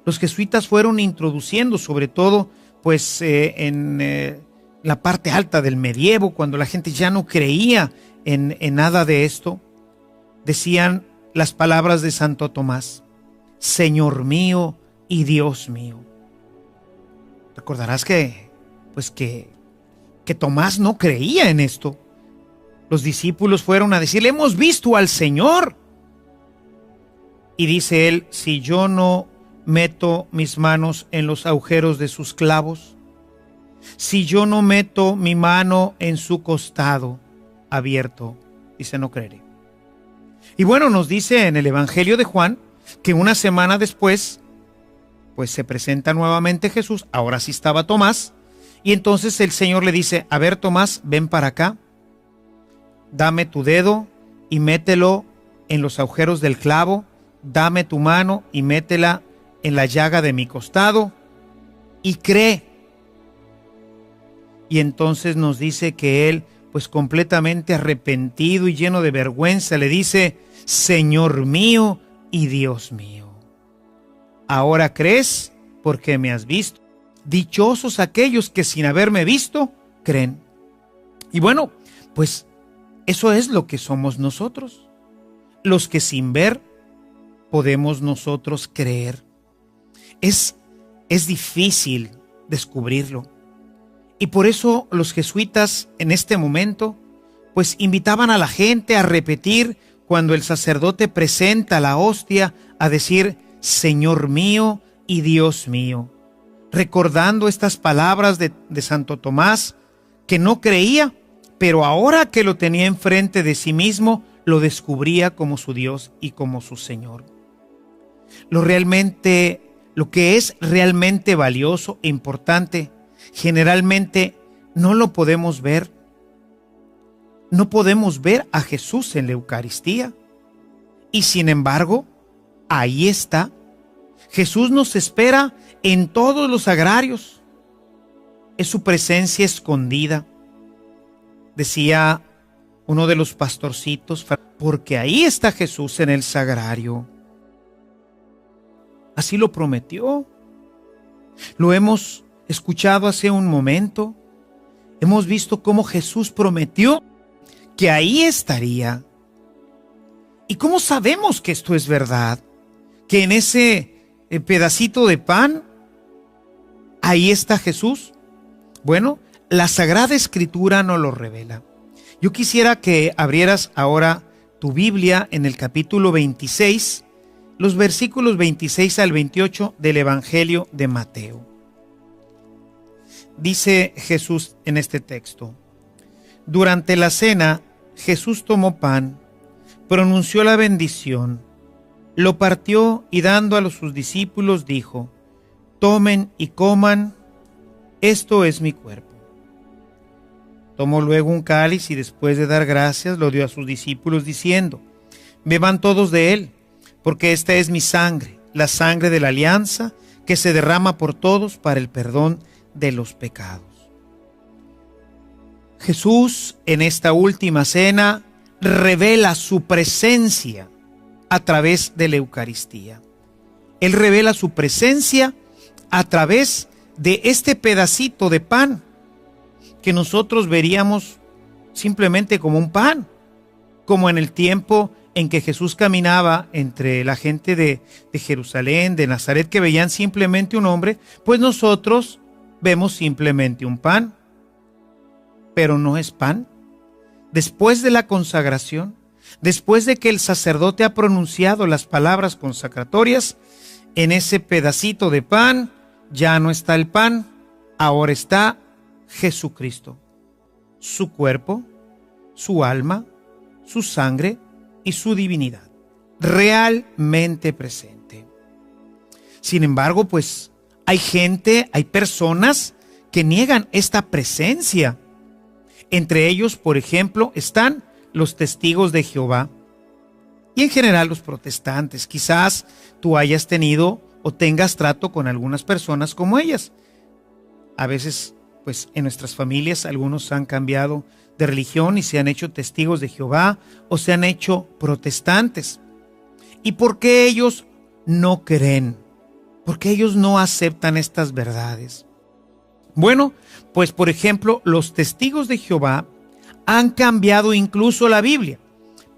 los jesuitas fueron introduciendo, sobre todo pues en la parte alta del medievo, cuando la gente ya no creía en nada de esto, decían las palabras de Santo Tomás: Señor mío y Dios mío. Recordarás que Tomás no creía en esto. Los discípulos fueron a decirle: hemos visto al Señor. Y dice él: si yo no meto mis manos en los agujeros de sus clavos, si yo no meto mi mano en su costado abierto, dice, no creeré. Y bueno, nos dice en el Evangelio de Juan que una semana después, pues se presenta nuevamente Jesús. Ahora sí estaba Tomás, y entonces el Señor le dice: a ver, Tomás, ven para acá, dame tu dedo y mételo en los agujeros del clavo, dame tu mano y métela en la llaga de mi costado y cree. Y entonces nos dice que él, pues completamente arrepentido y lleno de vergüenza, le dice: Señor mío y Dios mío. Ahora crees porque me has visto. Dichosos aquellos que sin haberme visto creen. Y bueno, pues eso es lo que somos nosotros, los que sin ver podemos nosotros creer. Es difícil descubrirlo. Y por eso los jesuitas en este momento pues invitaban a la gente a repetir cuando el sacerdote presenta la hostia, a decir: Señor mío y Dios mío, recordando estas palabras de Santo Tomás, que no creía, pero ahora que lo tenía enfrente de sí mismo, lo descubría como su Dios y como su Señor. Lo que es realmente valioso e importante, generalmente no lo podemos ver. No podemos ver a Jesús en la Eucaristía. Y sin embargo, ahí está. Jesús nos espera en todos los sagrarios. Es su presencia escondida. Decía uno de los pastorcitos, porque ahí está Jesús en el sagrario. Así lo prometió. Lo hemos escuchado hace un momento. Hemos visto cómo Jesús prometió que ahí estaría. ¿Y cómo sabemos que esto es verdad? Que en ese pedacito de pan, ahí está Jesús. Bueno, la Sagrada Escritura nos lo revela. Yo quisiera que abrieras ahora tu Biblia en el capítulo 26, los versículos 26 al 28 del Evangelio de Mateo. Dice Jesús en este texto: durante la cena, Jesús tomó pan, pronunció la bendición, lo partió y dando a sus discípulos dijo: tomen y coman, esto es mi cuerpo. Tomó luego un cáliz y después de dar gracias lo dio a sus discípulos diciendo: beban todos de él, porque esta es mi sangre, la sangre de la alianza que se derrama por todos para el perdón de los pecados. Jesús en esta última cena revela su presencia a través de la Eucaristía. Él revela su presencia a través de este pedacito de pan que nosotros veríamos simplemente como un pan, como en el tiempo en que Jesús caminaba entre la gente de Jerusalén, de Nazaret, que veían simplemente un hombre, pues nosotros vemos simplemente un pan, pero no es pan. Después de la consagración, después de que el sacerdote ha pronunciado las palabras consacratorias, en ese pedacito de pan ya no está el pan, ahora está Jesucristo, su cuerpo, su alma, su sangre y su divinidad, realmente presente. Sin embargo, pues hay personas que niegan esta presencia. Entre ellos, por ejemplo, están los testigos de Jehová y en general los protestantes. Quizás tú hayas tenido o tengas trato con algunas personas como ellas. A veces, pues en nuestras familias algunos han cambiado de religión y se han hecho testigos de Jehová o se han hecho protestantes. ¿Y por qué ellos no creen? ¿Por qué ellos no aceptan estas verdades? Bueno, pues por ejemplo, los testigos de Jehová han cambiado incluso la Biblia.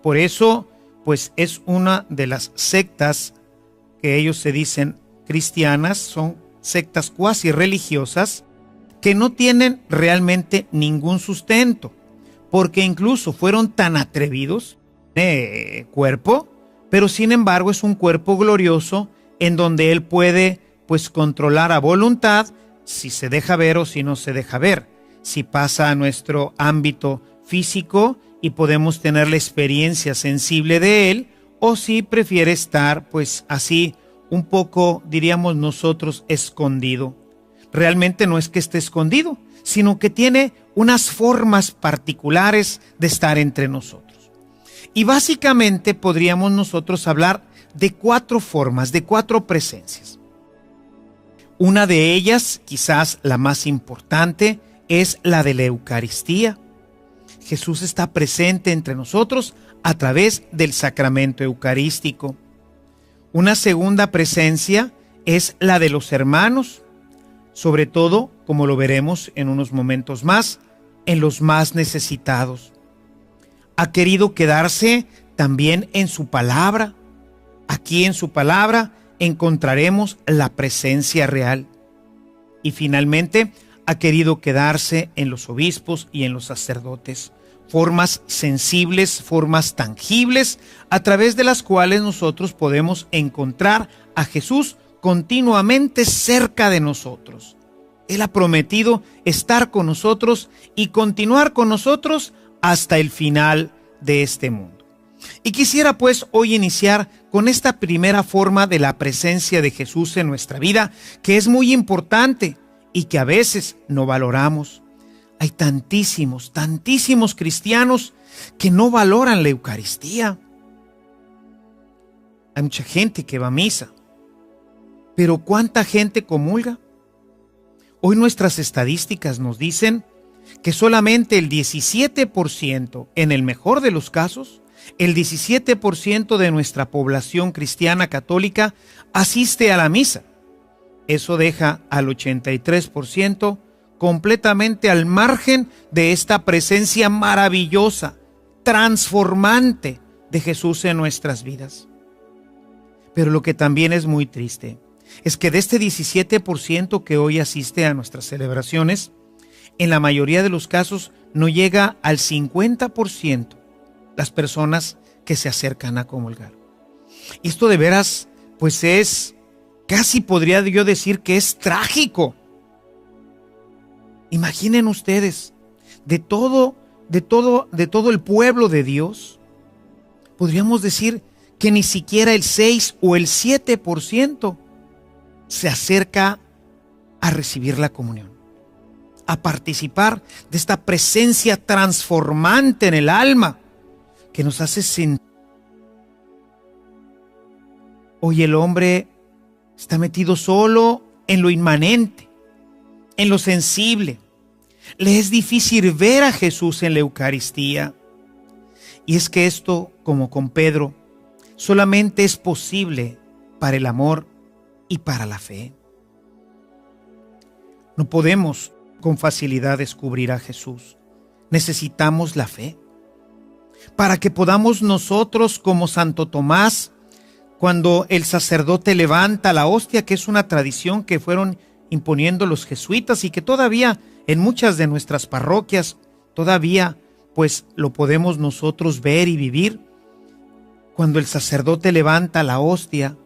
Por eso, pues es una de las sectas que ellos se dicen cristianas, son sectas cuasi religiosas que no tienen realmente ningún sustento, porque incluso fueron tan atrevidos, cuerpo, pero sin embargo es un cuerpo glorioso en donde Él puede pues controlar a voluntad si se deja ver o si no se deja ver, si pasa a nuestro ámbito físico y podemos tener la experiencia sensible de Él, o si prefiere estar pues así un poco, diríamos nosotros, escondido. Realmente no es que esté escondido, sino que tiene unas formas particulares de estar entre nosotros. Y básicamente podríamos nosotros hablar de 4 formas, de 4 presencias. Una de ellas, quizás la más importante, es la de la Eucaristía. Jesús está presente entre nosotros a través del sacramento eucarístico. Una segunda presencia es la de los hermanos, sobre todo, como lo veremos en unos momentos más, en los más necesitados. Ha querido quedarse también en su palabra. Aquí en su palabra encontraremos la presencia real. Y finalmente, ha querido quedarse en los obispos y en los sacerdotes. Formas sensibles, formas tangibles, a través de las cuales nosotros podemos encontrar a Jesús continuamente cerca de nosotros. Él ha prometido estar con nosotros y continuar con nosotros hasta el final de este mundo. Y quisiera pues hoy iniciar con esta primera forma de la presencia de Jesús en nuestra vida, que es muy importante y que a veces no valoramos. Hay tantísimos cristianos que no valoran la Eucaristía. Hay mucha gente que va a misa, pero ¿cuánta gente comulga? Hoy nuestras estadísticas nos dicen que solamente el 17%, en el mejor de los casos, el 17% de nuestra población cristiana católica asiste a la misa. Eso deja al 83% completamente al margen de esta presencia maravillosa, transformante de Jesús en nuestras vidas. Pero lo que también es muy triste es que de este 17% que hoy asiste a nuestras celebraciones, en la mayoría de los casos no llega al 50% las personas que se acercan a comulgar. Y esto de veras, pues es, casi podría yo decir que es trágico. Imaginen ustedes, de todo el pueblo de Dios, podríamos decir que ni siquiera el 6 o el 7% se acerca a recibir la comunión, a participar de esta presencia transformante en el alma que nos hace sentir. Hoy el hombre está metido solo en lo inmanente, en lo sensible. Le es difícil ver a Jesús en la Eucaristía. Y es que esto, como con Pedro, solamente es posible para el amor y para la fe. No podemos con facilidad descubrir a Jesús. Necesitamos la fe para que podamos nosotros, como Santo Tomás, cuando el sacerdote levanta la hostia, que es una tradición que fueron imponiendo los jesuitas y que todavía en muchas de nuestras parroquias todavía pues lo podemos nosotros ver y vivir. Cuando el sacerdote levanta la hostia,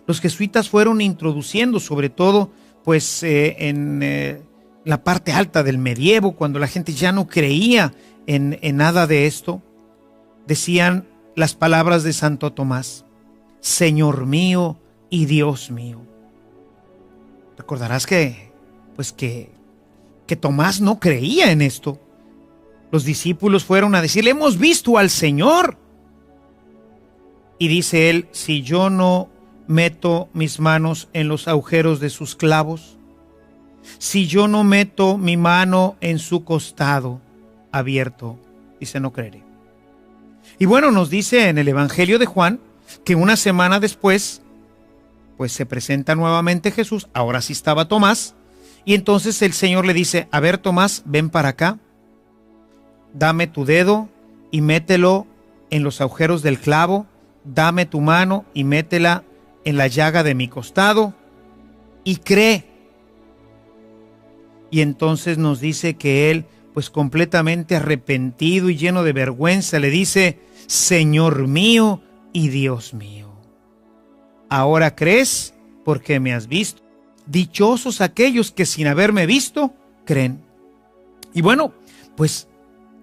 los jesuitas fueron introduciendo, sobre todo pues en la parte alta del medievo, cuando la gente ya no creía en nada de esto, decían las palabras de Santo Tomás: Señor mío y Dios mío. Recordarás que Tomás no creía en esto. Los discípulos fueron a decirle: hemos visto al Señor. Y dice él: si yo no meto mis manos en los agujeros de sus clavos, si yo no meto mi mano en su costado abierto, dice, no creeré. Y bueno, nos dice en el Evangelio de Juan que una semana después, pues se presenta nuevamente Jesús. Ahora sí estaba Tomás. Y entonces el Señor le dice: a ver, Tomás, ven para acá. Dame tu dedo y mételo en los agujeros del clavo. Dame tu mano y métela en la llaga de mi costado. Y cree. Y entonces nos dice que él, pues completamente arrepentido y lleno de vergüenza, le dice: Señor mío y Dios mío. Ahora crees porque me has visto. Dichosos aquellos que sin haberme visto creen. Y bueno, pues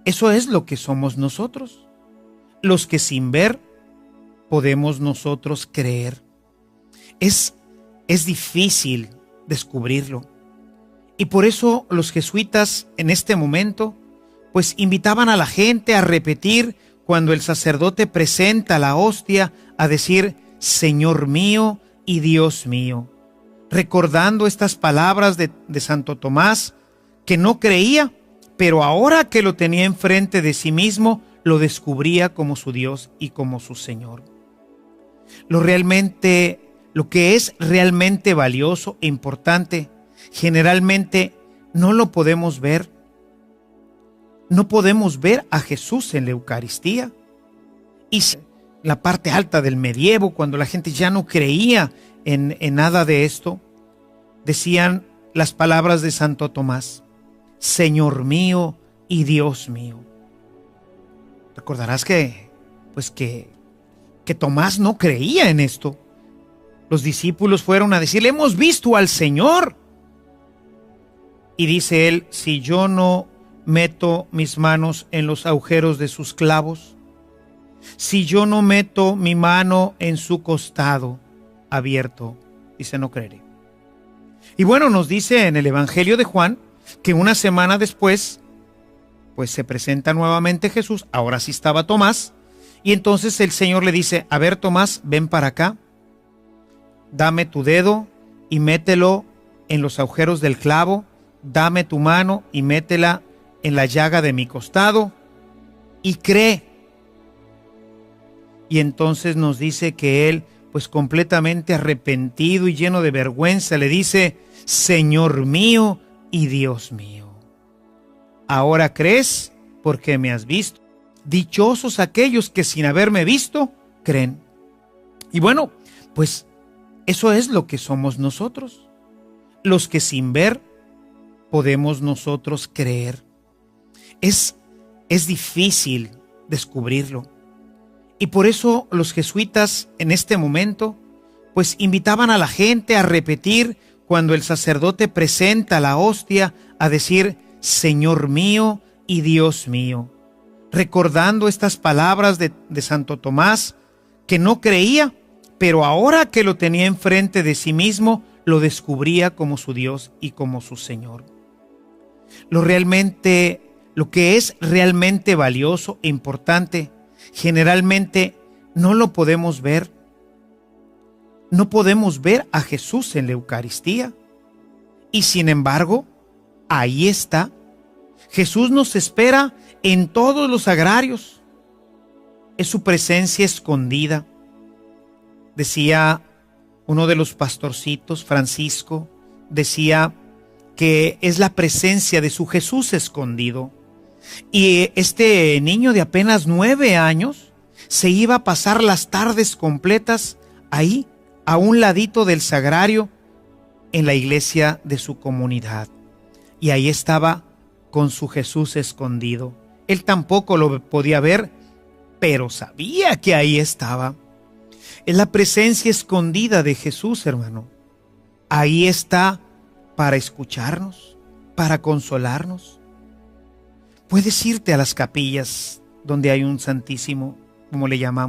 eso es lo que somos nosotros, los que sin ver podemos nosotros creer. Es difícil descubrirlo. Y por eso los jesuitas en este momento pues invitaban a la gente a repetir, cuando el sacerdote presenta la hostia, a decir: Señor mío y Dios mío. recordando estas palabras de Santo Tomás, que no creía, pero ahora que lo tenía enfrente de sí mismo, lo descubría como su Dios y como su Señor. Lo que es realmente valioso e importante, generalmente no lo podemos ver. No podemos ver a Jesús en la Eucaristía. Y la parte alta del medievo, cuando la gente ya no creía en nada de esto, decían las palabras de Santo Tomás: Señor mío y Dios mío. Recordarás que Tomás no creía en esto. Los discípulos fueron a decirle: hemos visto al Señor. Y dice él: si yo no meto mis manos en los agujeros de sus clavos, si yo no meto mi mano en su costado abierto, dice, no creeré. Y bueno, nos dice en el Evangelio de Juan que una semana después, pues se presenta nuevamente Jesús. Ahora sí estaba Tomás, y entonces el Señor le dice: a ver, Tomás, ven para acá, dame tu dedo y mételo en los agujeros del clavo, dame tu mano y métela en la llaga de mi costado y cree. Y entonces nos dice que él, pues completamente arrepentido y lleno de vergüenza, le dice: Señor mío y Dios mío. Ahora crees porque me has visto. Dichosos aquellos que sin haberme visto creen. Y bueno, pues eso es lo que somos nosotros, los que sin ver podemos nosotros creer. Es difícil descubrirlo. Y por eso los jesuitas en este momento pues invitaban a la gente a repetir, cuando el sacerdote presenta la hostia, a decir: Señor mío y Dios mío, recordando estas palabras de Santo Tomás, que no creía, pero ahora que lo tenía enfrente de sí mismo, lo descubría como su Dios y como su Señor. Lo que es realmente valioso e importante, generalmente no lo podemos ver. No podemos ver a Jesús en la Eucaristía. Y sin embargo, ahí está. Jesús nos espera en todos los sagrarios. Es su presencia escondida. Decía uno de los pastorcitos, Francisco, decía que es la presencia de su Jesús escondido. Y este niño de apenas 9 años se iba a pasar las tardes completas ahí, a un ladito del sagrario, en la iglesia de su comunidad. Y ahí estaba con su Jesús escondido. Él tampoco lo podía ver, pero sabía que ahí estaba. Es la presencia escondida de Jesús, hermano. Ahí está para escucharnos, para consolarnos. Puedes irte a las capillas donde hay un Santísimo, como le llamamos.